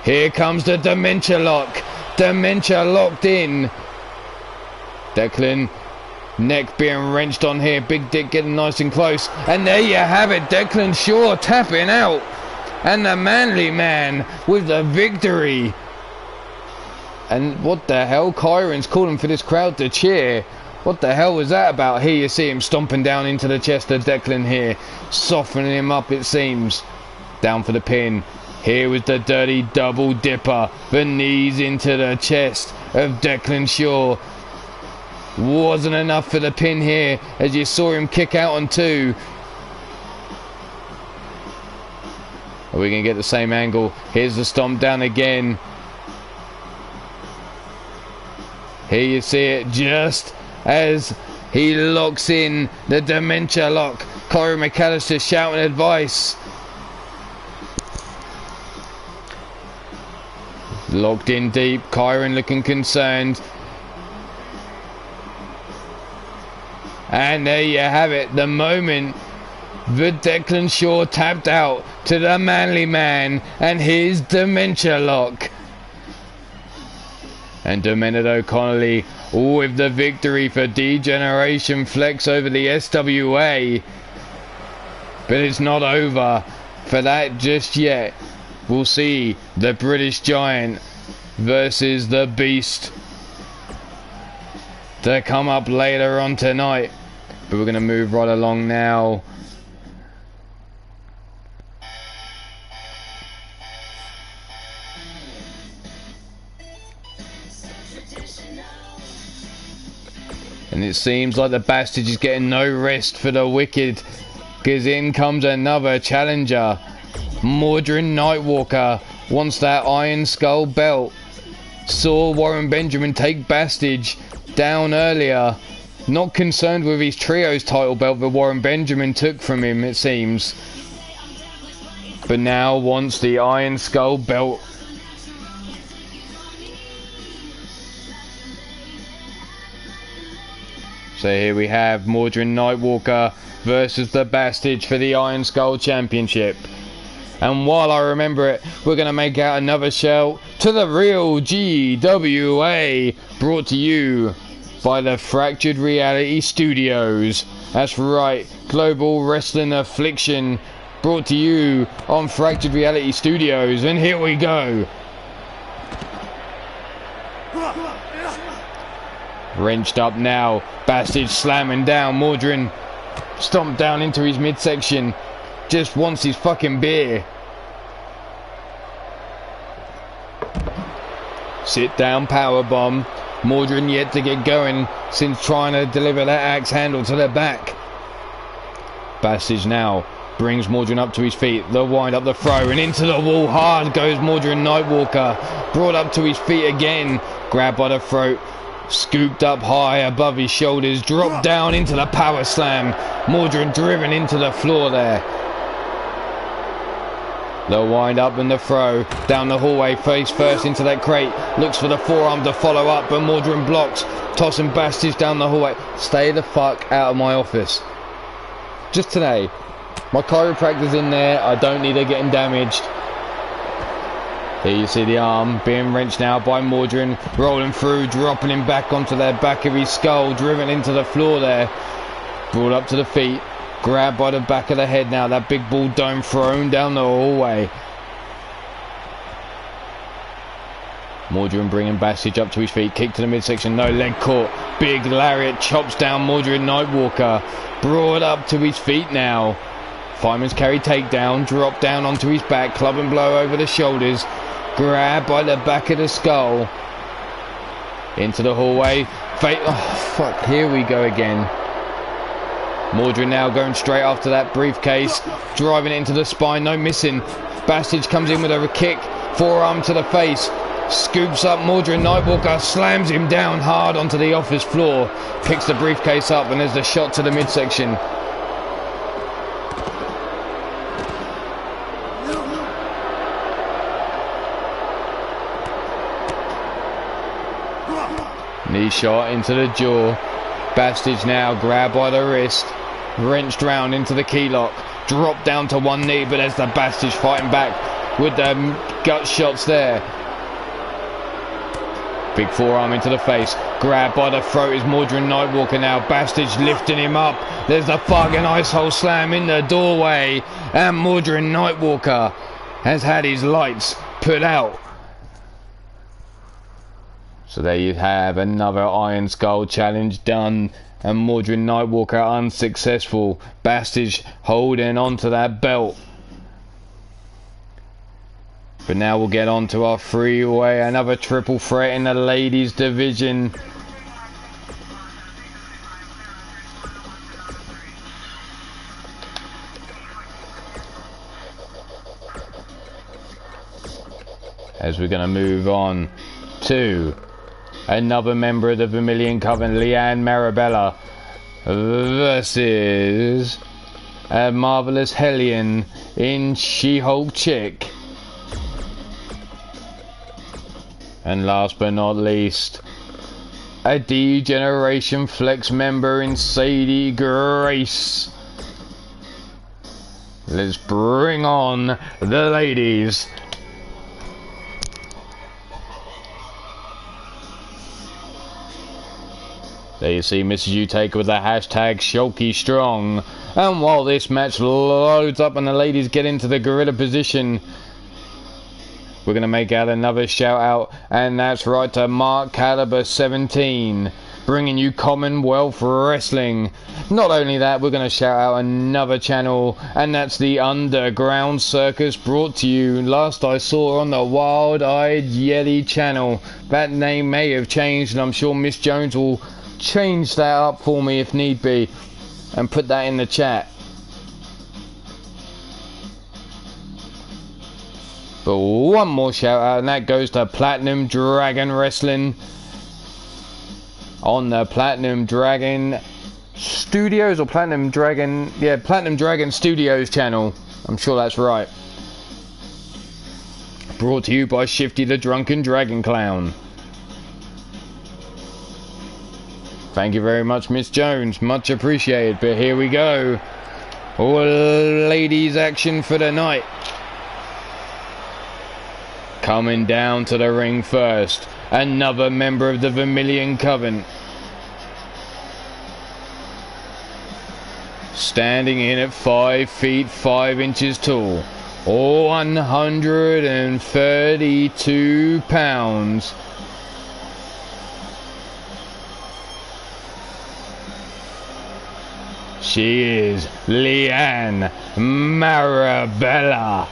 Here comes the Dementia Lock. Dementia locked in. Declan, neck being wrenched on here. Big Dick getting nice and close. And there you have it. Declan Shaw tapping out. And the Manly Man with the victory. And what the hell? Kyron's calling for this crowd to cheer. What the hell was that about? Here you see him stomping down into the chest of Declan here. Softening him up, it seems. Down for the pin. Here was the dirty double dipper. The knees into the chest of Declan Shaw. Wasn't enough for the pin here as you saw him kick out on 2. Are we going to get the same angle? Here's the stomp down again. Here you see it just as he locks in the Dementia Lock. Corey McAllister shouting advice. Locked in deep. Kyron looking concerned. And there you have it. The moment that Declan Shaw tapped out to the Manly Man and his Dementia Lock. And Demented O'Connolly with the victory for D-Generation Flex over the SWA. But it's not over for that just yet. We'll see the British Giant versus the Beast to come up later on tonight. But we're going to move right along now. And it seems like the Bastard is getting no rest for the Wicked, because in comes another challenger. Mordrin Nightwalker wants that Iron Skull belt. Saw Warren Benjamin take Bastage down earlier. Not concerned with his trios title belt that Warren Benjamin took from him, it seems. But now wants the Iron Skull belt. So here we have Mordrin Nightwalker versus the Bastage for the Iron Skull Championship. And while I remember it, we're going to make out another shout to the real GWA, brought to you by the Fractured Reality Studios. That's right, Global Wrestling Affliction, brought to you on Fractured Reality Studios. And here we go. Wrenched up now. Bastage slamming down. Mordrin stomped down into his midsection. Just wants his fucking beer. Sit down powerbomb. Mordrin yet to get going since trying to deliver that axe handle to the back. Bastage now brings Mordrin up to his feet. The wind up the throw and into the wall hard goes Mordrin Nightwalker. Brought up to his feet again. Grabbed by the throat. Scooped up high above his shoulders. Dropped down into the power slam. Mordrin driven into the floor there. The wind up and the throw down the hallway, face first into that crate. Looks for the forearm to follow up, but Mordrin blocks. Tossing Bastage down the hallway. Stay the fuck out of my office. Just today. My chiropractor's in there. I don't need her getting damaged. Here you see the arm being wrenched now by Mordrin. Rolling through, dropping him back onto the back of his skull. Driven into the floor there. Brought up to the feet. Grabbed by the back of the head now. That big ball dome thrown down the hallway. Mordred bringing Bastage up to his feet. Kick to the midsection. No leg caught. Big lariat chops down Mordred Nightwalker. Brought up to his feet now. Fireman's carry takedown. Drop down onto his back. Club and blow over the shoulders. Grab by the back of the skull. Into the hallway. Oh, fuck. Here we go again. Mordred now going straight after that briefcase. Driving it into the spine. No missing. Bastage comes in with a kick. Forearm to the face. Scoops up Mordred Nightwalker. Slams him down hard onto the office floor. Picks the briefcase up and there's the shot to the midsection. Knee shot into the jaw. Bastage now grabbed by the wrist. Wrenched round into the key lock. Dropped down to one knee, but there's the Bastage fighting back with the gut shots there. Big forearm into the face. Grabbed by the throat is Mordred Nightwalker now. Bastage lifting him up. There's the fucking ice hole slam in the doorway. And Mordred Nightwalker has had his lights put out. So there you have another Iron Skull challenge done. And Mordred Nightwalker unsuccessful. Bastage holding on to that belt. But now we'll get on to our three-way. Another triple threat in the ladies division. As we're going to move on to another member of the Vermilion Coven, Leanne Marabella, versus a Marvelous Hellion in She-Hulk Chick. And last but not least, a D-Generation Flex member in Sadie Grace. Let's bring on the ladies. There you see Mrs. U-Taker with the hashtag Shulky Strong. And while this match loads up and the ladies get into the gorilla position, we're going to make out another shout out, and that's right to Mark Caliber 17, bringing you Commonwealth Wrestling. Not only that, we're going to shout out another channel, and that's the Underground Circus, brought to you last I saw on the Wild Eyed Yeti channel. That name may have changed, and I'm sure Miss Jones will change that up for me if need be, and put that in the chat. But one more shout out, and that goes to Platinum Dragon Wrestling on the Platinum Dragon Studios, or Platinum Dragon, yeah, Platinum Dragon Studios channel. I'm sure that's right. Brought to you by Shifty the Drunken Dragon Clown. Thank you very much, Miss Jones. Much appreciated. But here we go. All ladies action for the night. Coming down to the ring first, another member of the Vermilion Coven. Standing in at 5 feet 5 inches tall, 132 pounds. She is Leanne Marabella.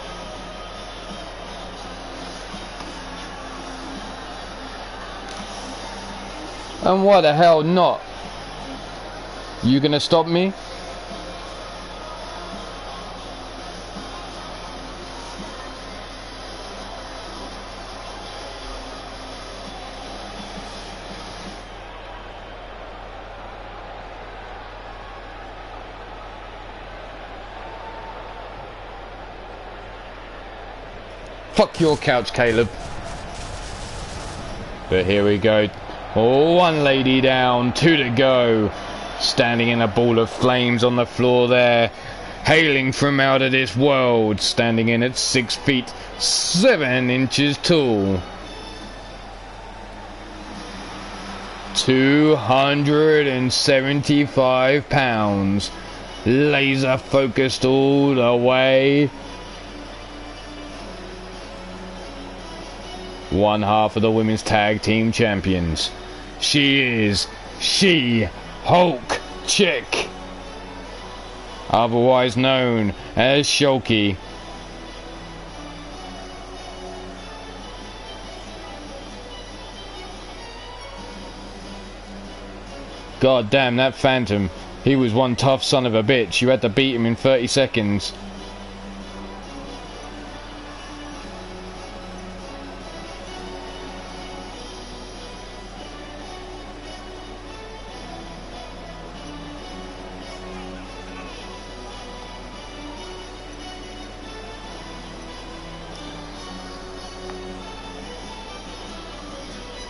And why the hell not? You gonna stop me? Fuck your couch, Caleb. But here we go. One lady down, 2 to go. Standing in a ball of flames on the floor there. Hailing from out of this world. Standing in at 6 feet 7 inches tall. 275 pounds. Laser focused all the way. one half of the women's tag team champions. She is She-Hulk Chick, otherwise known as Shulky. God damn, that Phantom, he was one tough son of a bitch. You had to beat him in 30 seconds.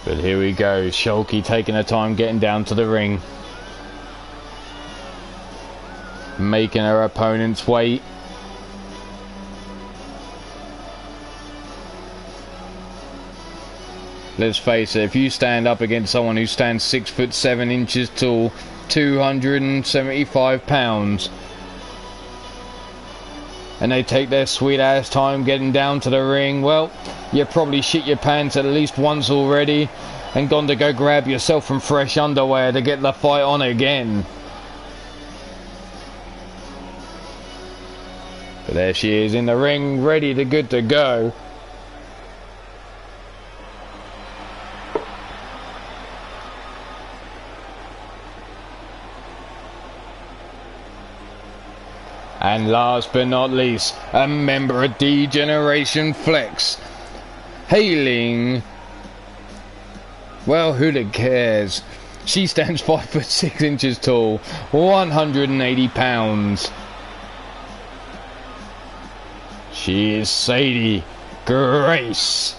But here we go, Shulky taking her time getting down to the ring. Making her opponents wait. Let's face it, if you stand up against someone who stands 6'7" tall, 275 pounds, and they take their sweet ass time getting down to the ring, well, you probably shit your pants at least once already and gone to go grab yourself some fresh underwear to get the fight on again. But there she is in the ring, ready to good to go. And last but not least, a member of D-Generation Flex, hailing, well, who cares? She stands 5'6" tall, 180 pounds. She is Sadie Grace.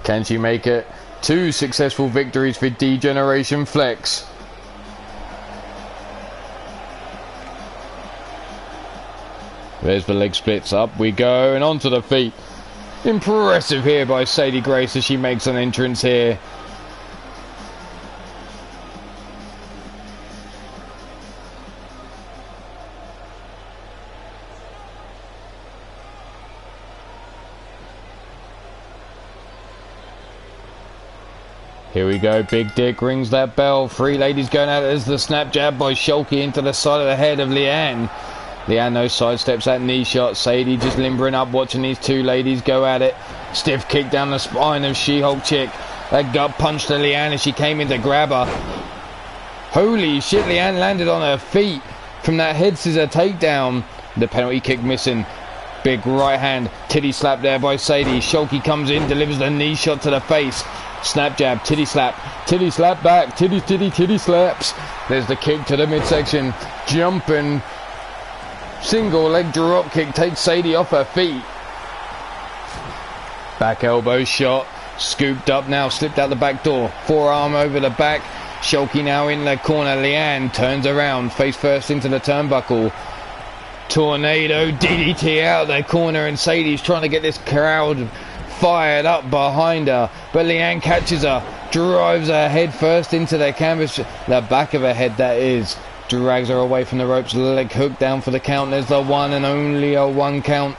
Can she make it? 2 successful victories for D-Generation Flex. There's the leg splits, up we go, and onto the feet. Impressive here by Sadie Grace as she makes an entrance here. Here we go, Big Dick rings that bell. 3 ladies going at it as the snap jab by Shulky into the side of the head of Leanne. Leanne no sidesteps that knee shot. Sadie just limbering up, watching these 2 ladies go at it. Stiff kick down the spine of She-Hulk Chick. A gut punch to Leanne as she came in to grab her. Holy shit, Leanne landed on her feet from that head scissor takedown. The penalty kick missing. Big right hand, titty slap there by Sadie. Shulky comes in, delivers the knee shot to the face. Snap jab, titty slap back, titty slaps. There's the kick to the midsection. Jumping. Single leg drop kick takes Sadie off her feet. Back elbow shot. Scooped up now, slipped out the back door. Forearm over the back. Shulky now in the corner. Leanne turns around, face first into the turnbuckle. Tornado DDT out the corner, and Sadie's trying to get this crowd fired up behind her. But Leanne catches her, drives her head first into the canvas, the back of her head that is. Drags her away from the ropes, leg hook down for the count. There's the one and only a 1 count.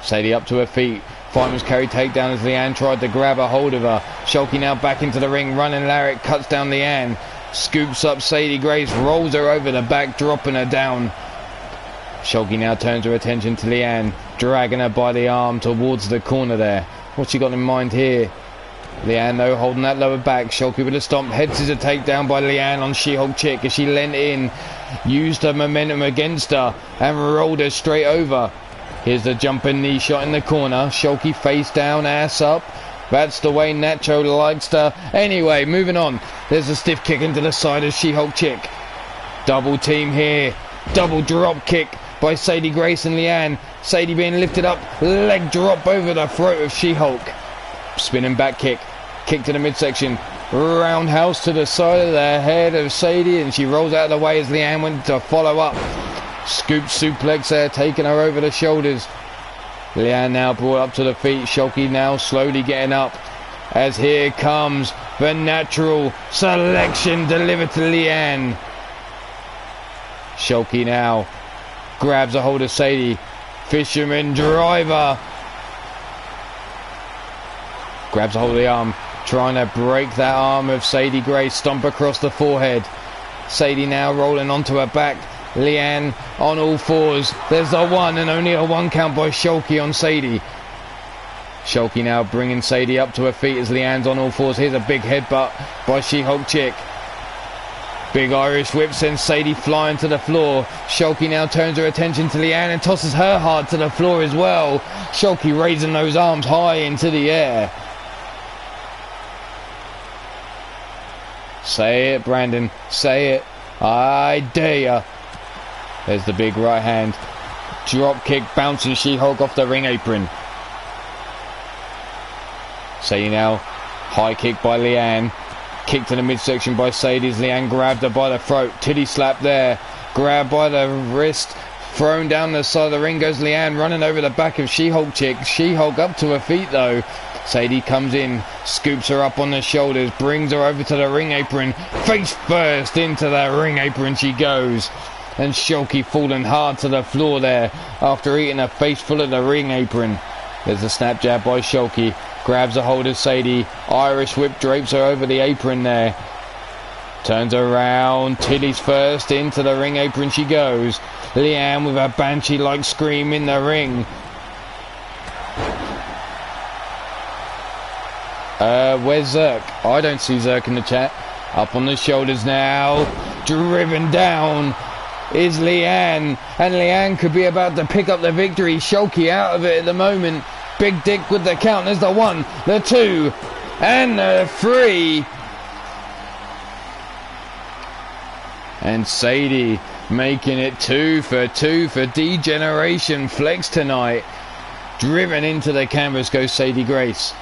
Sadie up to her feet. Fireman's carry takedown as Leanne tried to grab a hold of her. Shulky now back into the ring, running lariat, cuts down Leanne. Scoops up Sadie Grace, rolls her over the back, dropping her down. Shulky now turns her attention to Leanne, dragging her by the arm towards the corner there. What's she got in mind here? Leanne though holding that lower back. Shulky with a stomp, head scissor takedown by Leanne on She-Hulk Chick as she leant in, used her momentum against her and rolled her straight over. Here's the jumping knee shot in the corner. Shulky face down, ass up. That's the way Nacho likes to. Anyway, moving on. There's a stiff kick into the side of She-Hulk Chick. Double team here. Double drop kick by Sadie Grace and Leanne. Sadie being lifted up, leg drop over the throat of She-Hulk. Spinning back kick. Kick to the midsection. Roundhouse to the side of the head of Sadie, and she rolls out of the way as Leanne went to follow up. Scoop suplex there, taking her over the shoulders. Leanne now brought up to the feet. Shulky now slowly getting up as here comes the natural selection delivered to Leanne. Shulky now grabs a hold of Sadie, Fisherman driver. Grabs a hold of the arm, trying to break that arm of Sadie Grace. Stomp across the forehead. Sadie now rolling onto her back. Leanne on all fours. There's the one, and only a one count by Shulky on Sadie. Shulky now bringing Sadie up to her feet as Leanne's on all fours. Here's a big headbutt by She-Hulk Chick. Big Irish whip sends Sadie flying to the floor. Shulky now turns her attention to Leanne and tosses her hard to the floor as well. Shulky raising those arms high into the air. Say it, Brandon. Say it. I dare ya. There's the big right hand. Drop kick bouncing She-Hulk off the ring apron. Sadie now. High kick by Leanne. Kick to the midsection by Sadie as Leanne grabbed her by the throat. Titty slap there. Grabbed by the wrist. Thrown down the side of the ring goes Leanne, running over the back of She-Hulk Chick. She-Hulk up to her feet though. Sadie comes in, scoops her up on the shoulders, brings her over to the ring apron. Face first into the ring apron she goes. And Shulky falling hard to the floor there after eating a face full of the ring apron. There's a snap jab by Shulky. Grabs a hold of Sadie. Irish whip drapes her over the apron there. Turns around. Titties first into the ring apron she goes. Leanne with a banshee-like scream in the ring. Where's Zerk? I don't see Zerk in the chat. Up on the shoulders now. Driven down is Leanne. And Leanne could be about to pick up the victory. Shulky out of it at the moment. Big Dick with the count. There's the 1, the 2, and the 3. And Sadie making it 2 for 2 for D-Generation Flex tonight. Driven into the canvas goes Sadie Grace.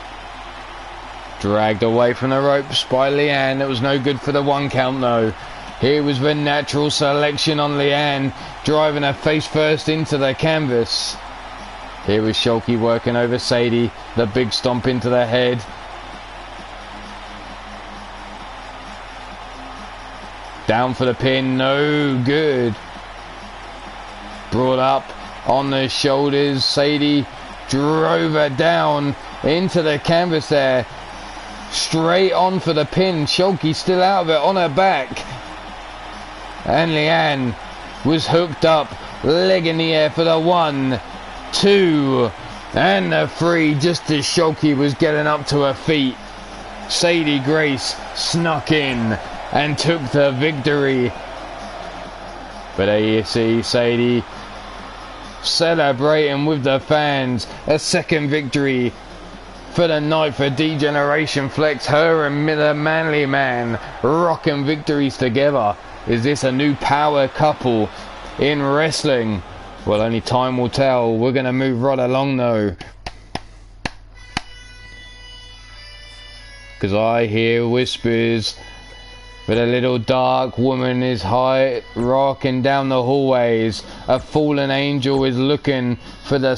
Dragged away from the ropes by Leanne. It was no good for the 1 count though. Here was the natural selection on Leanne, driving her face first into the canvas. Here was Shulky working over Sadie. The big stomp into the head. Down for the pin. No good. Brought up on the shoulders. Sadie drove her down into the canvas there. Straight on for the pin. Shulky still out of it on her back. And Leanne was hooked up. Leg in the air for the 1, 2, and the 3, just as Shulky was getting up to her feet. Sadie Grace snuck in and took the victory. But there you see Sadie celebrating with the fans. A second victory for the night for D-Generation Flex. Her and the Manly Man rocking victories together. Is this a new power couple in wrestling? Well, only time will tell. We're going to move right along though. Because I hear whispers that a little dark woman is high rocking down the hallways. A fallen angel is looking for the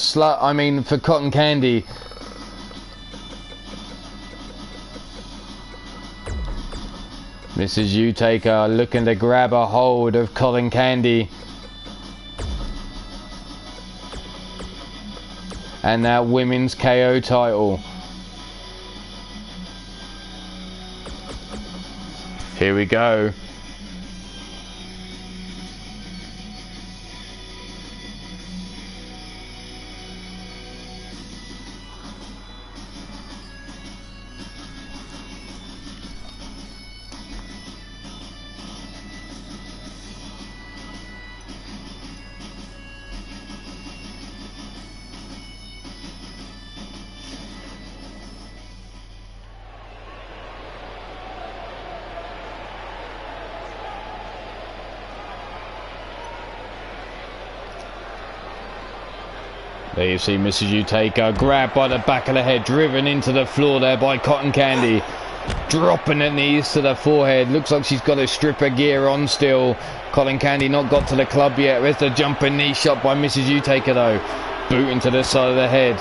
for cotton candy. Mrs. U-Taker looking to grab a hold of cotton candy. And that women's KO title. Here we go. There you see Mrs. U-Taker grabbed by the back of the head, driven into the floor there by Cotton Candy. Dropping her knees to the forehead. Looks like she's got a stripper gear on still. Cotton Candy not got to the club yet. There's the jumping knee shot by Mrs. U-Taker though. Boot into the side of the head.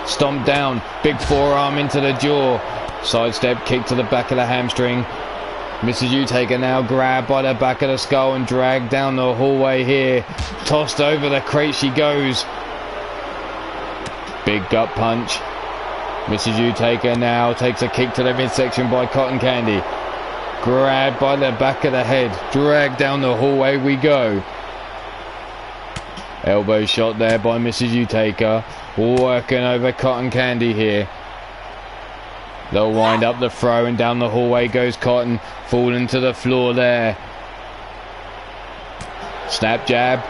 Stomp down. Big forearm into the jaw. Sidestep kick to the back of the hamstring. Mrs. U-Taker now grabbed by the back of the skull and dragged down the hallway here. Tossed over the crate she goes. Big gut punch. Mrs. U-Taker now takes a kick to the midsection by Cotton Candy. Grabbed by the back of the head. Dragged down the hallway we go. Elbow shot there by Mrs. U-Taker. Working over Cotton Candy here. They'll wind up the throw and down the hallway goes Cotton. Falling to the floor there. Snap jab.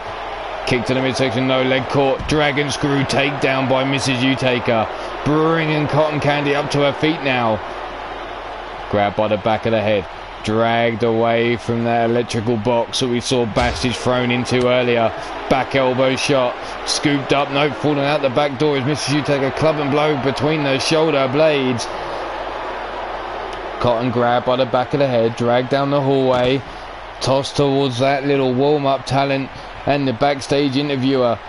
Kick to the midsection, no leg caught. Dragon screw takedown by Mrs. U-Taker. Bringing Cotton Candy up to her feet now. Grabbed by the back of the head. Dragged away from that electrical box that we saw Bastage thrown into earlier. Back elbow shot. Scooped up, no, falling out the back door as Mrs. U-Taker club and blow between the shoulder blades. Cotton grabbed by the back of the head. Dragged down the hallway. Tossed towards that little warm-up talent and the backstage interviewer.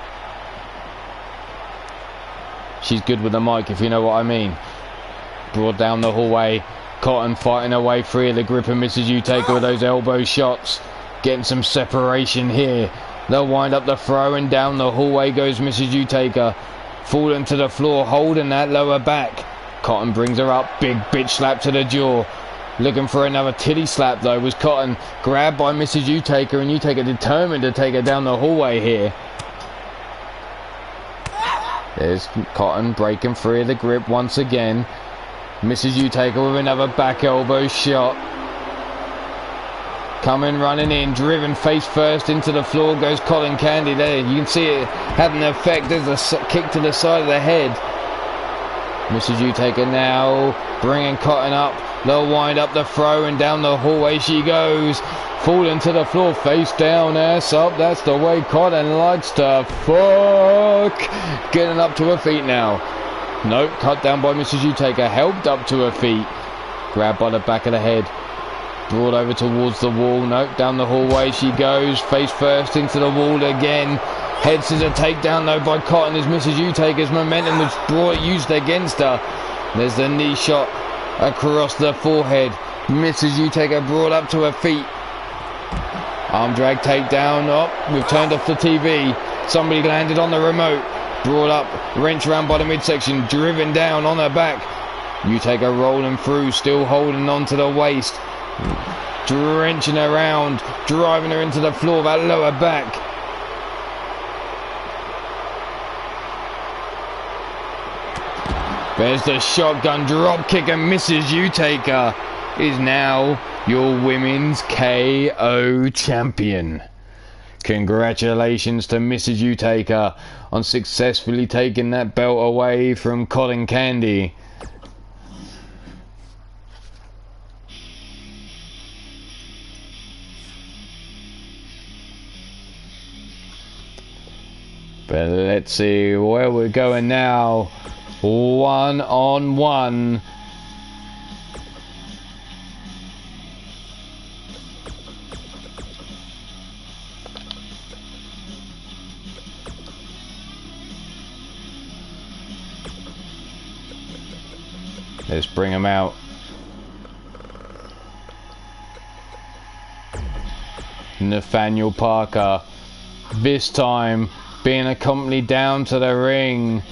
She's good with the mic, if you know what I mean. Brought down the hallway. Cotton fighting her way free of the grip of Mrs. U-Taker with those elbow shots. Getting some separation here. They'll wind up the throw and down the hallway goes Mrs. U-Taker. Falling to the floor, holding that lower back. Cotton brings her up. Big bitch slap to the jaw. Looking for another titty slap though was Cotton. Grabbed by Mrs. U-Taker, and U-Taker determined to take her down the hallway here. There's Cotton breaking free of the grip once again. Mrs. U-Taker with another back elbow shot. Coming running in, driven face first into the floor goes Cotton Candy there. You can see it having an effect. There's a kick to the side of the head. Mrs. U-Taker now bringing Cotton up. They'll wind up the throw and down the hallway she goes. Falling to the floor, face down, ass up. That's the way Cotton likes to fuck. Getting up to her feet now. Nope, cut down by Mrs. U-Taker. Helped up to her feet. Grabbed by the back of the head. Brought over towards the wall. Nope, down the hallway she goes. Face first into the wall again. Head scissor takedown though by Cotton as Mrs. U-Taker's momentum was used against her. There's the knee shot across the forehead. Mrs. U-Taker brought up to her feet. Arm drag takedown. Oh, we've turned off the TV. Somebody landed on the remote. Brought up, wrench around by the midsection, driven down on her back. U-Taker rolling through, still holding on to the waist. Drenching her around, driving her into the floor, that lower back. There's the shotgun drop kick, and Mrs. U-Taker is now your women's KO champion. Congratulations to Mrs. U-Taker on successfully taking that belt away from Cotton Candy. But let's see where we're going now. 1-on-1. Let's bring him out. Nathaniel Parker, this time being accompanied down to the ring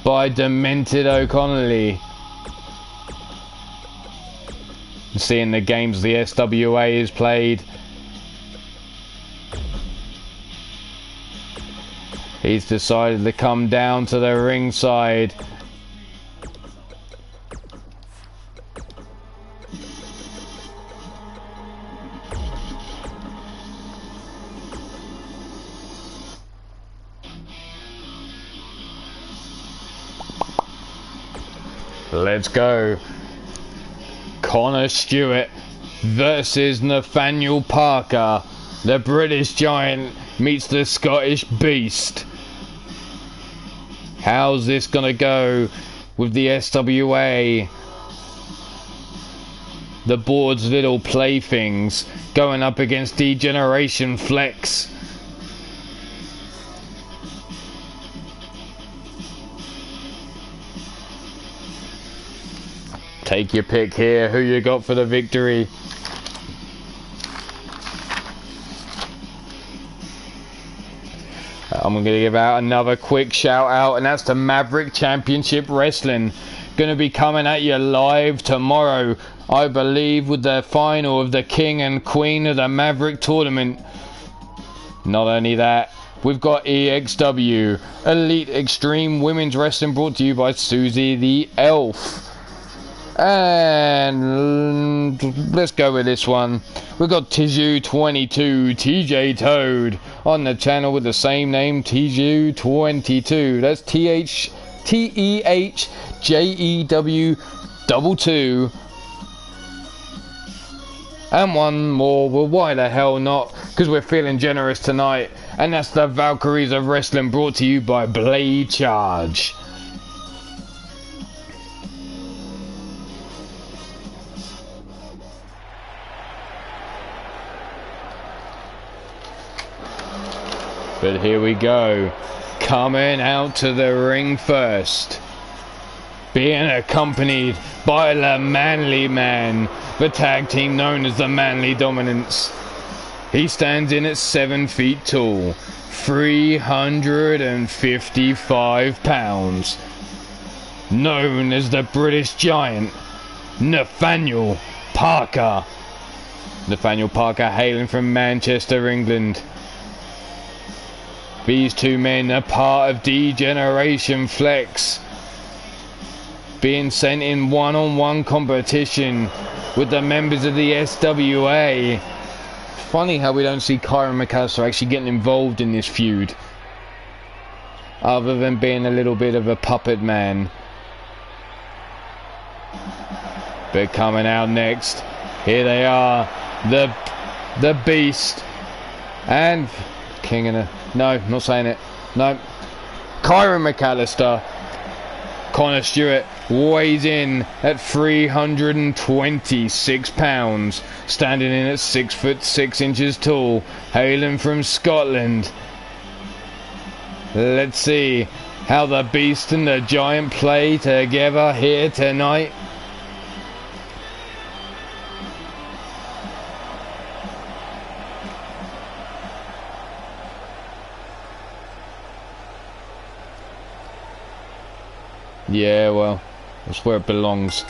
by Demented O'Connelly. Seeing the games the SWA has played, he's decided to come down to the ringside. Let's go. Connor Stewart versus Nathaniel Parker. The British Giant meets the Scottish Beast. How's this gonna go with the SWA? The board's little playthings going up against Degeneration Flex. Take your pick here. Who you got for the victory? I'm going to give out another quick shout out, and that's to Maverick Championship Wrestling. Going to be coming at you live tomorrow, I believe, with the final of the King and Queen of the Maverick tournament. Not only that, we've got EXW, Elite Extreme Women's Wrestling, brought to you by Susie the Elf. And let's go with this one. We've got Tiju22 TJ Toad on the channel with the same name, Tiju22. That's TEHJEW22. And one more, well, why the hell not? Because we're feeling generous tonight. And that's the Valkyries of Wrestling, brought to you by Blade Charge. But here we go. Coming out to the ring first, being accompanied by the Manly Man, the tag team known as the Manly Dominance. He stands in at 7 feet tall, 355 pounds. Known as the British Giant, Nathaniel Parker. Nathaniel Parker hailing from Manchester, England. These two men are part of D-Generation Flex, being sent in one-on-one competition with the members of the SWA. Funny how we don't see Kyron McAllister actually getting involved in this feud, other than being a little bit of a puppet man. But coming out next, here they are, the Beast and King of the... No, not saying it. No. Kyron McAllister. Connor Stewart weighs in at 326 pounds, standing in at 6'6" tall, hailing from Scotland. Let's see how the Beast and the Giant play together here tonight. Yeah, well, that's where it belongs.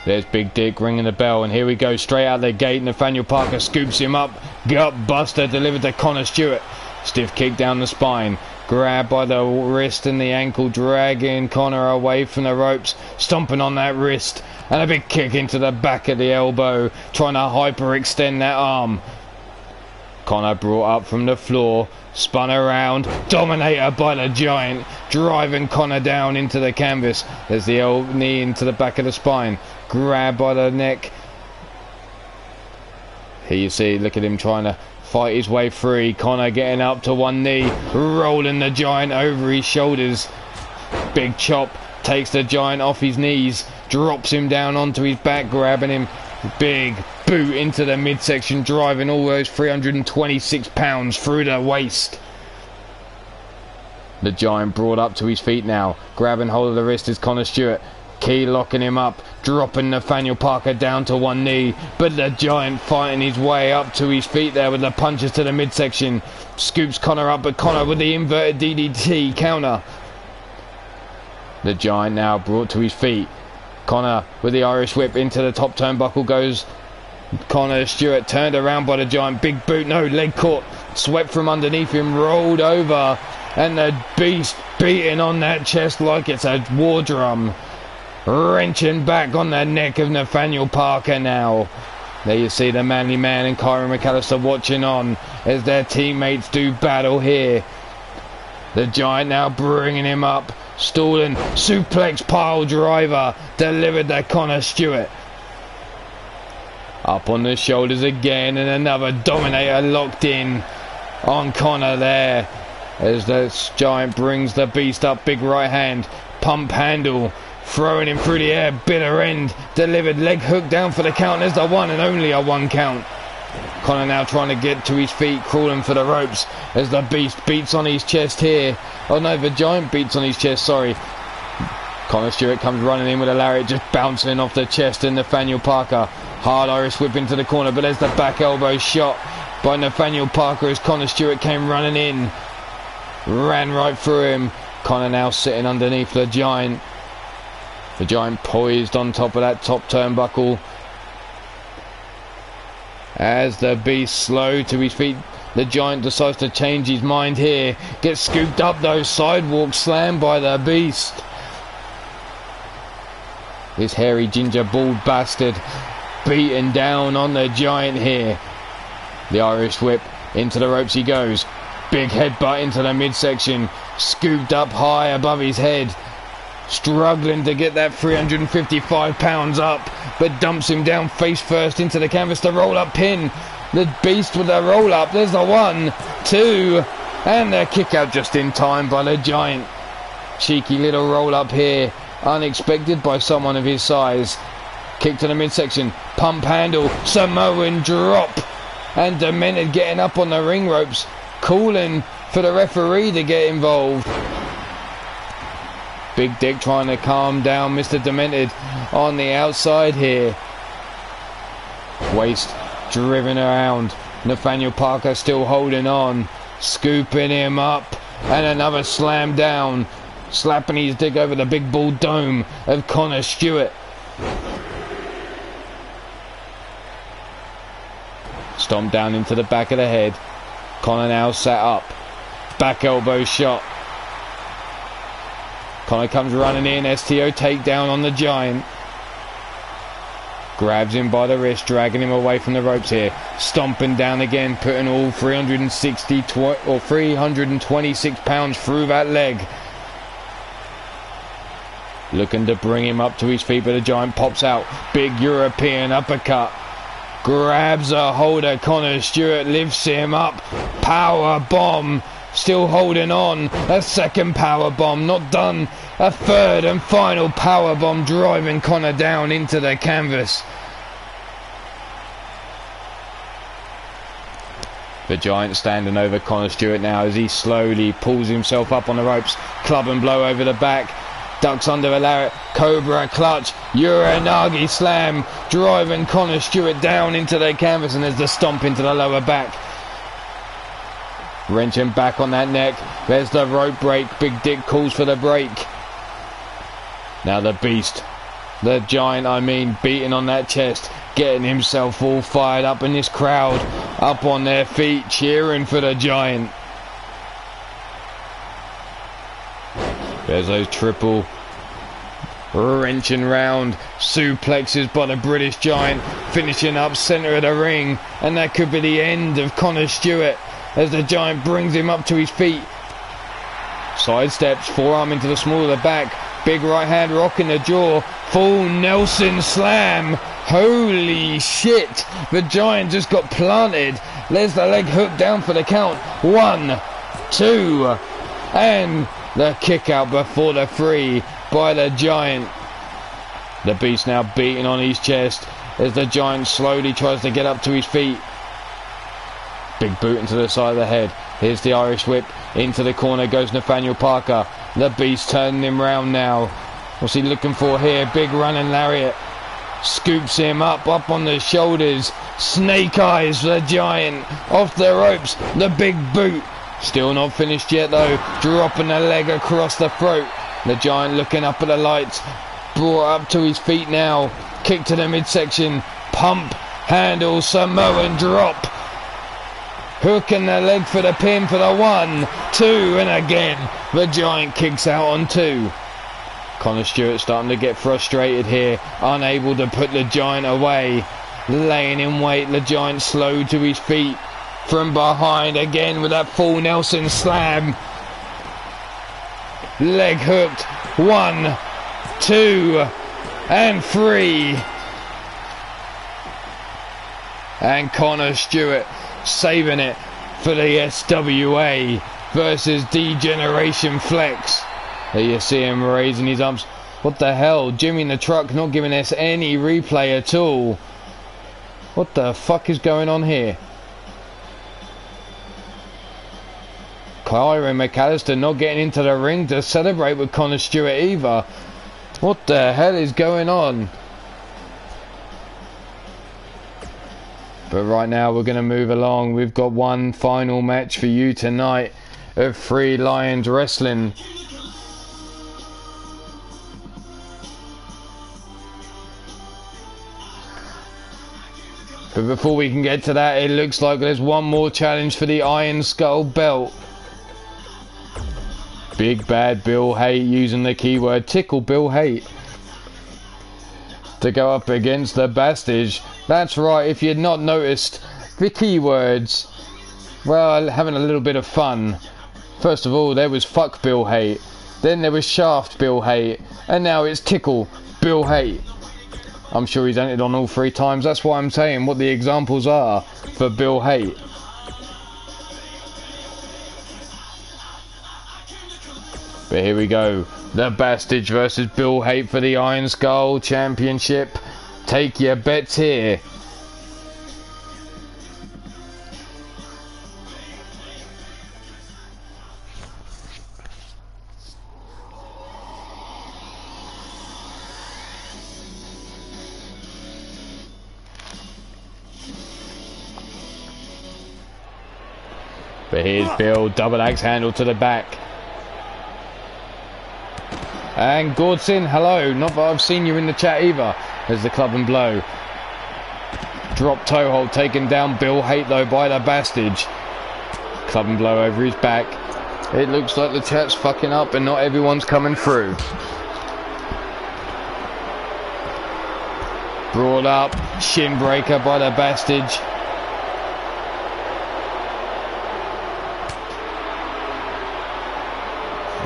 There's Big Dick ringing the bell, and here we go, straight out the gate. Nathaniel Parker scoops him up. Gut buster delivered to Connor Stewart. Stiff kick down the spine. Grab by the wrist and the ankle, dragging Connor away from the ropes, stomping on that wrist, and a big kick into the back of the elbow, trying to hyperextend that arm. Connor brought up from the floor, spun around, dominator by the Giant, driving Connor down into the canvas. There's the old knee into the back of the spine, grab by the neck. Here you see, look at him trying to fight his way free. Connor getting up to one knee, rolling the Giant over his shoulders. Big chop, takes the Giant off his knees, drops him down onto his back, grabbing him. Big boot into the midsection, driving all those 326 pounds through the waist. The Giant brought up to his feet now, grabbing hold of the wrist is Connor Stewart. Key locking him up, dropping Nathaniel Parker down to one knee, but the Giant fighting his way up to his feet there with the punches to the midsection. Scoops Connor up, but Connor with the inverted DDT counter. The Giant now brought to his feet. Connor with the Irish whip into the top turnbuckle goes Connor Stewart, turned around by the Giant. Big boot, no, leg caught, swept from underneath him, rolled over, and the Beast beating on that chest like it's a war drum, wrenching back on the neck of Nathaniel Parker now. There you see the Manly Man and Kyron McAllister watching on as their teammates do battle here. The Giant now bringing him up, stalling, suplex pile driver, delivered to Connor Stewart. Up on the shoulders again, and another Dominator locked in on Connor there. As the Giant brings the Beast up, big right hand, pump handle, throwing him through the air, bitter end, delivered leg hook down for the count. There's the one and only a one count. Connor now trying to get to his feet, crawling for the ropes as the Beast beats on his chest here. Oh no, the Giant beats on his chest, sorry. Connor Stewart comes running in with a lariat, just bouncing off the chest, and Nathaniel Parker. Hard Irish whip into the corner, but there's the back elbow shot by Nathaniel Parker as Connor Stewart came running in. ran right through him. Connor now sitting underneath the Giant. The Giant poised on top of that top turnbuckle. As the Beast slow to his feet, the Giant decides to change his mind here. Gets scooped up though, sidewalk slam by the Beast. This hairy ginger bald bastard beaten down on the Giant here. The Irish whip, into the ropes he goes. Big headbutt into the midsection. Scooped up high above his head. Struggling to get that 355 pounds up, but dumps him down face first into the canvas. The roll up pin. The Beast with the roll up. There's the 1, 2, and the kick out just in time by the Giant. Cheeky little roll up here. Unexpected by someone of his size. Kick to the midsection. Pump handle. Samoan drop. And Demented getting up on the ring ropes. Calling for the referee to get involved. Big Dick trying to calm down Mr. Demented on the outside here. Waist driven around. Nathaniel Parker still holding on. Scooping him up. And another slam down. Slapping his dick over the big ball dome of Connor Stewart. Stomp down into the back of the head. Connor now sat up. Back elbow shot. Connor comes running in. STO takedown on the Giant. Grabs him by the wrist, dragging him away from the ropes here. Stomping down again, putting all 326 pounds through that leg. Looking to bring him up to his feet, but the Giant pops out. Big European uppercut. Grabs a hold of Connor Stewart, lifts him up. Power bomb. Still holding on. A second power bomb, not done. A third and final power bomb, driving Connor down into the canvas. The Giant standing over Connor Stewart now as he slowly pulls himself up on the ropes. Club and blow over the back. Ducks under a lariat, Cobra clutch, Uranagi slam, driving Connor Stewart down into the canvas, and there's the stomp into the lower back. Wrenching back on that neck, there's the rope break, Big Dick calls for the break. Now the Beast, the Giant beating on that chest, getting himself all fired up, in this crowd up on their feet, cheering for the Giant. There's those triple wrenching round suplexes by the British Giant, finishing up centre of the ring, and that could be the end of Connor Stewart as the Giant brings him up to his feet. Side steps, forearm into the small of the back, big right hand rock in the jaw, full Nelson slam. Holy shit, the Giant just got planted. There's the leg hook down for the count. 1, 2, and the kick out before the 3 by the Giant. The Beast now beating on his chest as the Giant slowly tries to get up to his feet. Big boot into the side of the head. Here's the Irish whip. Into the corner goes Nathaniel Parker. The Beast turning him round now. What's he looking for here? Big running lariat. Scoops him up on the shoulders. Snake eyes for the Giant. Off the ropes. The big boot. Still not finished yet though. Dropping the leg across the throat. The Giant looking up at the lights. Brought up to his feet now. Kick to the midsection. Pump. Handle. Samoan drop. Hooking the leg for the pin for the 1, 2, and again the Giant kicks out on 2. Connor Stewart starting to get frustrated here. Unable to put the Giant away. Laying in wait. The Giant slow to his feet. From behind again with that full Nelson slam. Leg hooked. 1, 2, and 3. And Connor Stewart saving it for the SWA versus Degeneration Flex. There you see him raising his arms. What the hell? Jimmy in the truck not giving us any replay at all. What the fuck is going on here? Kyron McAllister not getting into the ring to celebrate with Connor Stewart either. What the hell is going on? But right now we're going to move along. We've got one final match for you tonight. of Three Lions Wrestling. But before we can get to that, it looks like there's one more challenge for the Iron Skull belt. Big Bad Bill Haight using the keyword Tickle Bill Haight to go up against the Bastage. That's right, if you'd not noticed the keywords, well, having a little bit of fun. First of all, there was Fuck Bill Haight, then there was Shaft Bill Haight, and now it's Tickle Bill Haight. I'm sure he's entered on all 3 times. That's why I'm saying what the examples are for Bill Haight. But here we go. The Bastage versus Bill Haight for the Iron Skull Championship. Take your bets here. But here's Bill, double axe handle to the back. And Gordson, hello. Not that I've seen you in the chat either. There's the club and blow. Drop toe hold taken down Bill Haight though by the Bastage. Club and blow over his back. It looks like the chat's fucking up and not everyone's coming through. Brought up, shin breaker by the Bastage.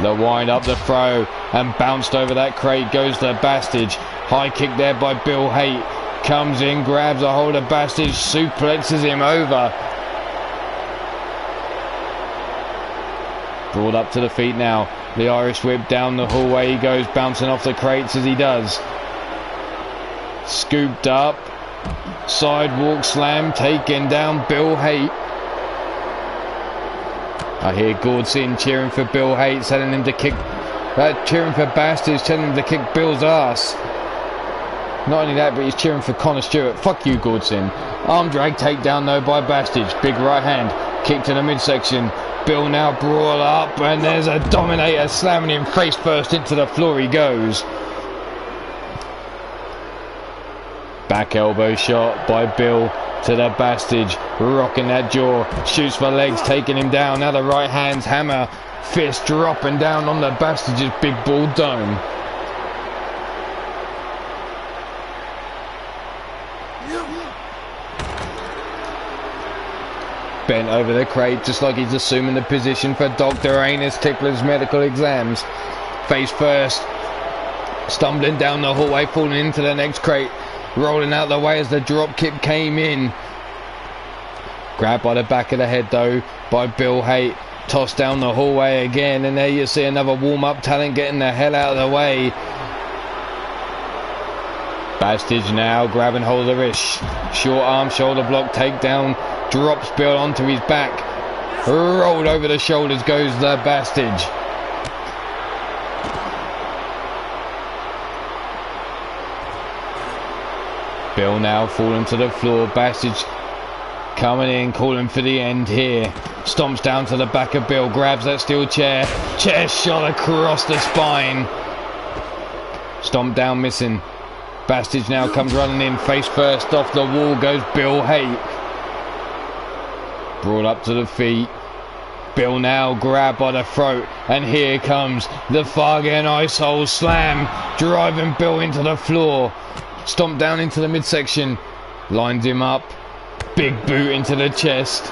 The wind up, the throw, and bounced over that crate goes the Bastage. High kick there by Bill Haight. Comes in, grabs a hold of Bastage, suplexes him over. Brought up to the feet now. The Irish whip down the hallway he goes, bouncing off the crates as he does. Scooped up. Sidewalk slam, taken down Bill Haight. I hear Gordson cheering for Bill Haight, telling him to kick, cheering for Bastage, telling him to kick Bill's ass. Not only that, but he's cheering for Connor Stewart. Fuck you, Gordson. Arm drag takedown though by Bastage. Big right hand, kick to the midsection. Bill now brawl up, and there's a Dominator slamming him face first into the floor he goes. Back elbow shot by Bill to the Bastage, rocking that jaw, shoots for legs, taking him down. Now the right hand's hammer, fist dropping down on the Bastage's big ball dome. Bent over the crate just like he's assuming the position for Dr. Anus Tickler's medical exams. Face first, stumbling down the hallway, falling into the next crate. Rolling out the way as the drop kick came in. Grabbed by the back of the head though by Bill Haight. Tossed down the hallway again, and there you see another warm-up talent getting the hell out of the way. Bastage now grabbing hold of the wrist. Short arm shoulder block takedown. Drops Bill onto his back. Rolled over the shoulders goes the Bastage. Bill now falling to the floor. Bastage coming in, calling for the end here. Stomps down to the back of Bill, grabs that steel chair. Chair shot across the spine. Stomp down, missing. Bastage now comes running in, face first off the wall goes Bill Haight. Brought up to the feet. Bill now grabbed by the throat, and here comes the Fargan Ice Hole Slam, driving Bill into the floor. Stomp down into the midsection, lines him up, big boot into the chest.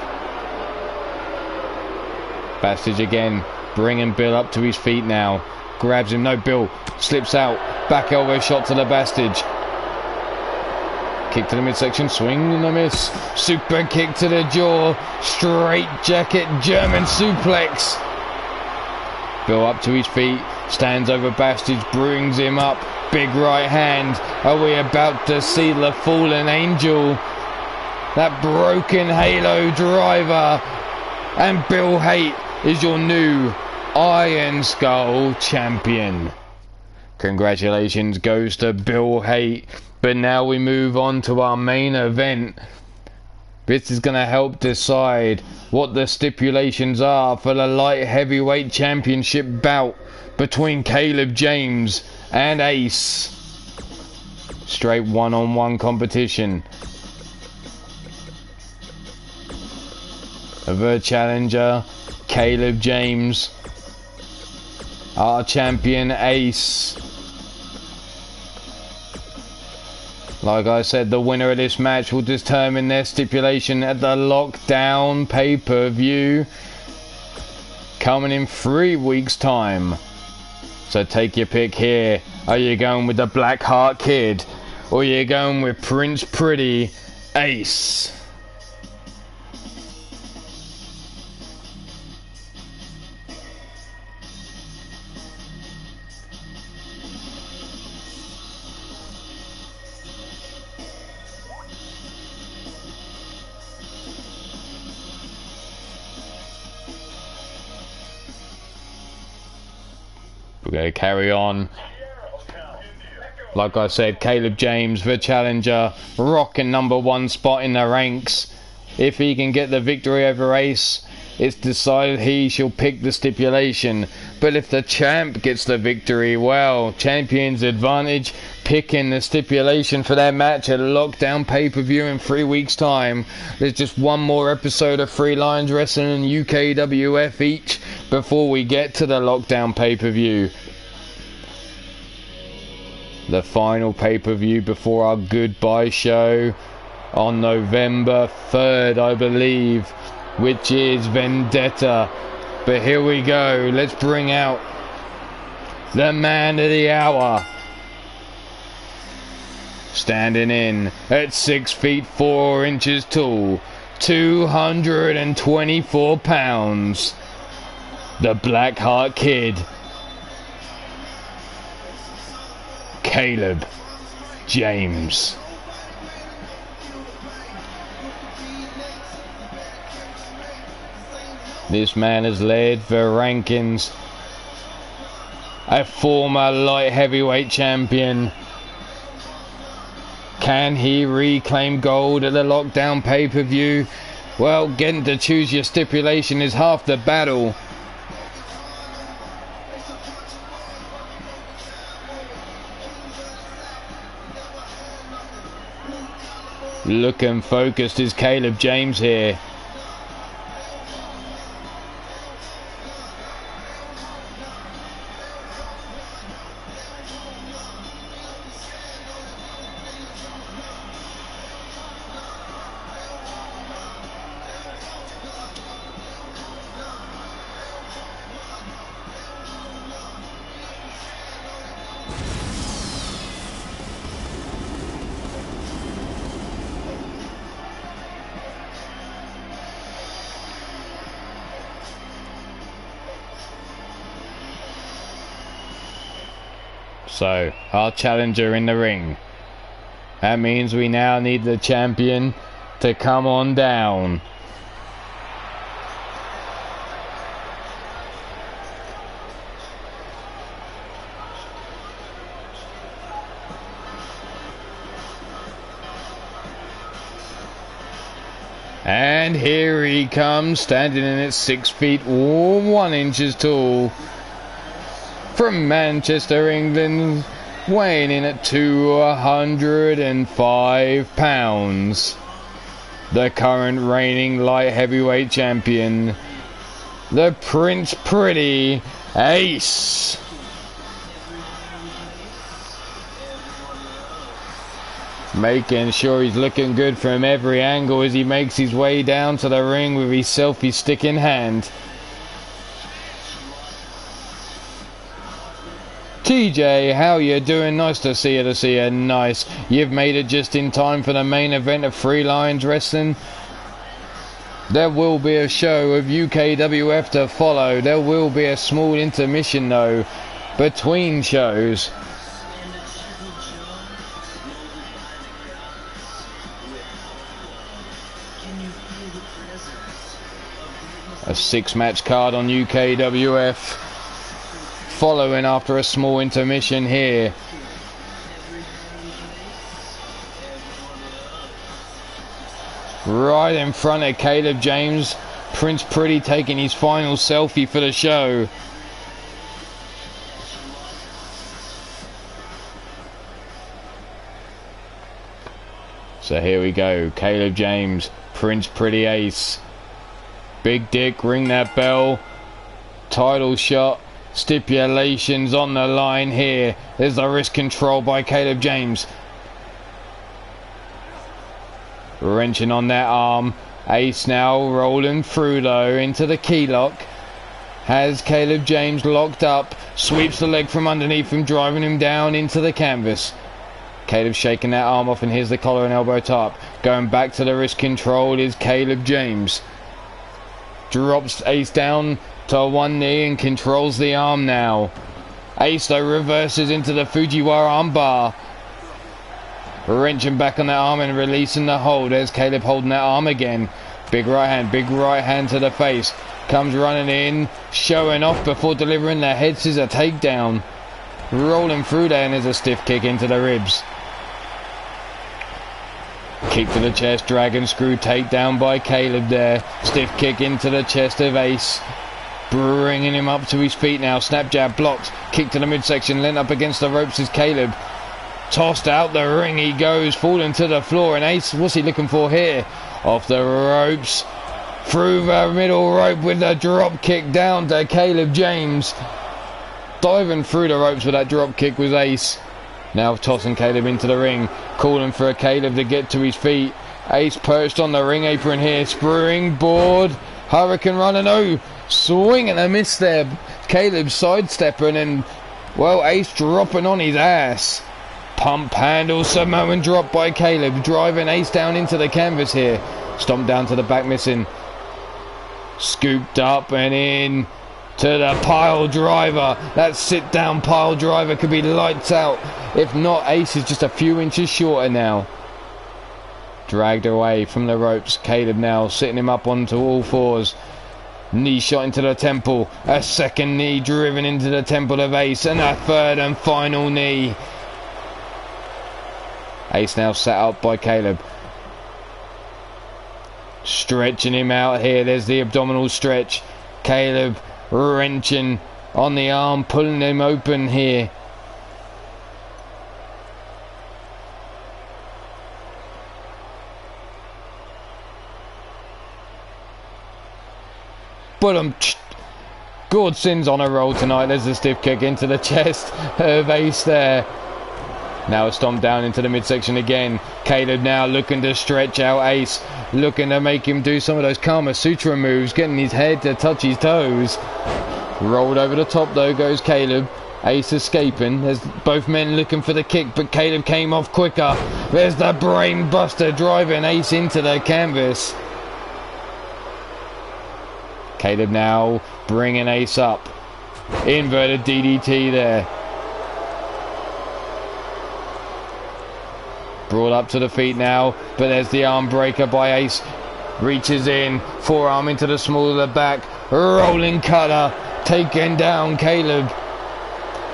Bastage again, bringing Bill up to his feet now. Grabs him, no, Bill slips out, back elbow shot to the Bastage. Kick to the midsection, swing and a miss. Super kick to the jaw, straight jacket, German suplex. Bill up to his feet, stands over Bastage, brings him up. Big right hand. Are we about to see the fallen angel? That broken halo driver. And Bill Haight is your new Iron Skull champion. Congratulations goes to Bill Haight. But now we move on to our main event. This is going to help decide what the stipulations are for the light heavyweight championship bout between Caleb James and Ace. Straight one-on-one competition. The challenger, Caleb James. Our champion, Ace. Like I said, the winner of this match will determine their stipulation at the Lockdown pay-per-view coming in 3 weeks' time. So take your pick here. Are you going with the Blackheart Kid, or are you going with Prince Pretty Ace? We're going to carry on. Like I said, Caleb James, the challenger, rocking #1 spot in the ranks. If he can get the victory over Ace, it's decided he shall pick the stipulation. But if the champ gets the victory, well, champion's advantage, picking the stipulation for their match at a Lockdown pay-per-view in 3 weeks' time. There's just one more episode of Three Lions Wrestling and UKWF each before we get to the Lockdown pay-per-view. The final pay-per-view before our goodbye show on November 3rd, I believe, which is Vendetta. But here we go. Let's bring out the man of the hour. Standing in at 6 feet 4 inches tall, 224 pounds. The Blackheart Kid, Caleb James. This man has led the rankings. A former light heavyweight champion. Can he reclaim gold at the Lockdown pay-per-view? Well, getting to choose your stipulation is half the battle. Looking focused is Caleb James here. So, our challenger in the ring. That means we now need the champion to come on down. And here he comes, standing in at 6 feet 1 inches tall. From Manchester, England, weighing in at 205 pounds. The current reigning light heavyweight champion, the Prince Pretty Ace. Making sure he's looking good from every angle as he makes his way down to the ring with his selfie stick in hand. TJ, how you doing? Nice to see you, Nice. You've made it just in time for the main event of Three Lions Wrestling. There will be a show of UKWF to follow. There will be a small intermission though, between shows. A 6-match card on UKWF. Following after a small intermission here. right in front of Caleb James. Prince Pretty taking his final selfie for the show. So here we go, Caleb James, Prince Pretty Ace. Big Dick, ring that bell. Title shot, stipulations on the line here. There's the wrist control by Caleb James. Wrenching on that arm. Ace now rolling through though into the key lock. Has Caleb James locked up. Sweeps the leg from underneath him, driving him down into the canvas. Caleb shaking that arm off, and here's the collar and elbow top. Going back to the wrist control is Caleb James. Drops Ace down to one knee and controls the arm now. Ace though reverses into the Fujiwara armbar. Wrenching back on that arm and releasing the hold. There's Caleb holding that arm again. Big right hand to the face. Comes running in, showing off before delivering the head scissor takedown. Rolling through there, and there's a stiff kick into the ribs. Kick to the chest, dragon screw takedown by Caleb there. Stiff kick into the chest of Ace. Bringing him up to his feet now. Snap jab blocked. Kick to the midsection, lent up against the ropes is Caleb. Tossed out the ring he goes, falling to the floor, and Ace, what's he looking for here? Off the ropes. Through the middle rope with a drop kick down to Caleb James. Diving through the ropes with that drop kick was Ace. Now tossing Caleb into the ring, calling for Caleb to get to his feet. Ace perched on the ring apron here, springboard, hurricane runner, no, swing and a miss there. Caleb sidestepping and, well, Ace dropping on his ass. Pump handle, Samoan drop by Caleb, driving Ace down into the canvas here. Stomped down to the back, missing. Scooped up and in to the pile driver. That sit down pile driver could be lights out. If not, Ace is just a few inches shorter now. Dragged away from the ropes. Caleb now sitting him up onto all fours. Knee shot into the temple. A second knee driven into the temple of Ace. And a third and final knee. Ace now sat up by Caleb. Stretching him out here. There's the abdominal stretch. Caleb wrenching on the arm, pulling him open here. But Gordon's on a roll tonight. There's a stiff kick into the chest of Ace there. Now stomped down into the midsection again. Caleb now looking to stretch out Ace, looking to make him do some of those Kama Sutra moves, getting his head to touch his toes. Rolled over the top though goes Caleb. Ace escaping. There's both men looking for the kick, but Caleb came off quicker. There's the brain buster driving Ace into the canvas. Caleb now bringing Ace up. Inverted DDT there. Brought up to the feet now, but there's the arm breaker by Ace. Reaches in, forearm into the small of the back. Rolling cutter, taking down Caleb.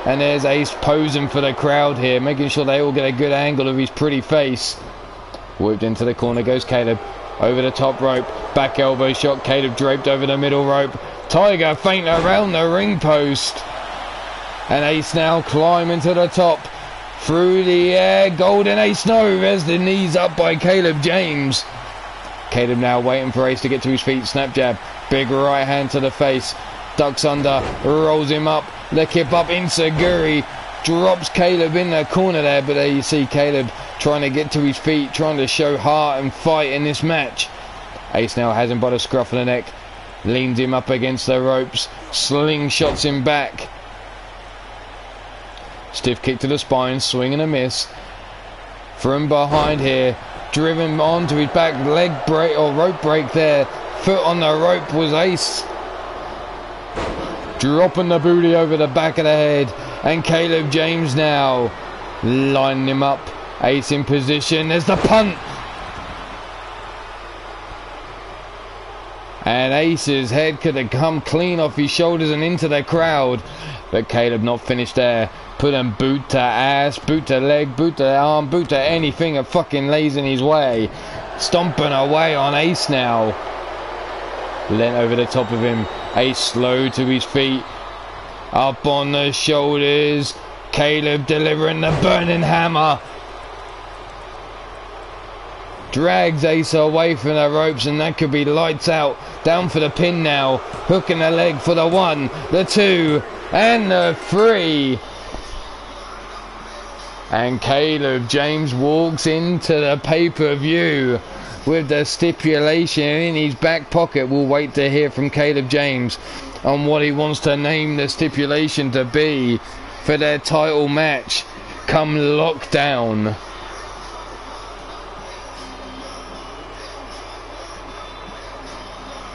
And there's Ace posing for the crowd here, making sure they all get a good angle of his pretty face. Whipped into the corner goes Caleb. Over the top rope, back elbow shot. Caleb draped over the middle rope. Tiger feint around the ring post. And Ace now climbing to the top. Through the air, golden Ace, no, there's the knees up by Caleb James. Caleb now waiting for Ace to get to his feet, snap jab, big right hand to the face, ducks under, rolls him up, the kip up, Insaguri, drops Caleb in the corner there, but there you see Caleb trying to get to his feet, trying to show heart and fight in this match. Ace now has him by the scruff of the neck, leans him up against the ropes, slingshots him back. Stiff kick to the spine, swing and a miss. From behind here, driven onto his back, leg break or rope break there. Foot on the rope was Ace. Dropping the booty over the back of the head. And Caleb James now lining him up. Ace in position. There's the punt. And Ace's head could have come clean off his shoulders and into the crowd. But Caleb not finished there. Putting boot to ass, boot to leg, boot to arm, boot to anything that fucking lays in his way. stomping away on Ace now. Lent over the top of him. Ace slow to his feet. Up on the shoulders. Caleb delivering the burning hammer. Drags Ace away from the ropes, and that could be lights out. Down for the pin now. Hooking the leg for the 1, the 2, and the 3. And Caleb James walks into the pay-per-view with the stipulation in his back pocket. We'll wait to hear from Caleb James on what he wants to name the stipulation to be for their title match come lockdown.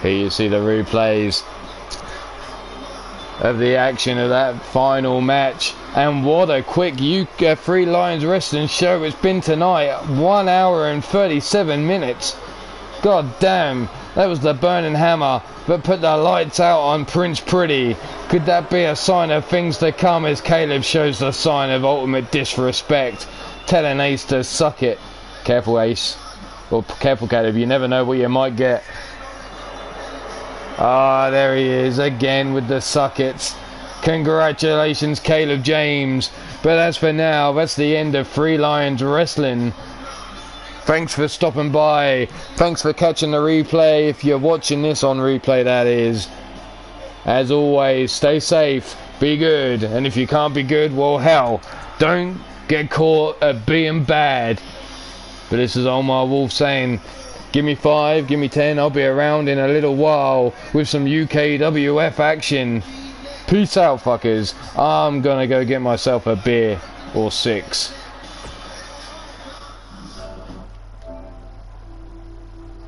Here you see the replays of the action of that final match, and what a quick Three Lions Wrestling show it's been tonight. 1 hour and 37 minutes. God damn, that was the burning hammer that put the lights out on Prince Pretty. Could that be a sign of things to come as Caleb shows the sign of ultimate disrespect, telling Ace to suck it? Careful, Ace. Well, careful, Caleb, you never know what you might get. Ah, there he is again with the suckets. Congratulations, Caleb James. But as for now, that's the end of Three Lions Wrestling. Thanks for stopping by. Thanks for catching the replay. If you're watching this on replay, that is. As always, stay safe, be good. And if you can't be good, well, hell, don't get caught at being bad. But this is Ulmarwolf saying, give me 5, give me 10, I'll be around in a little while with some UKWF action. Peace out, fuckers. I'm gonna go get myself a beer or 6.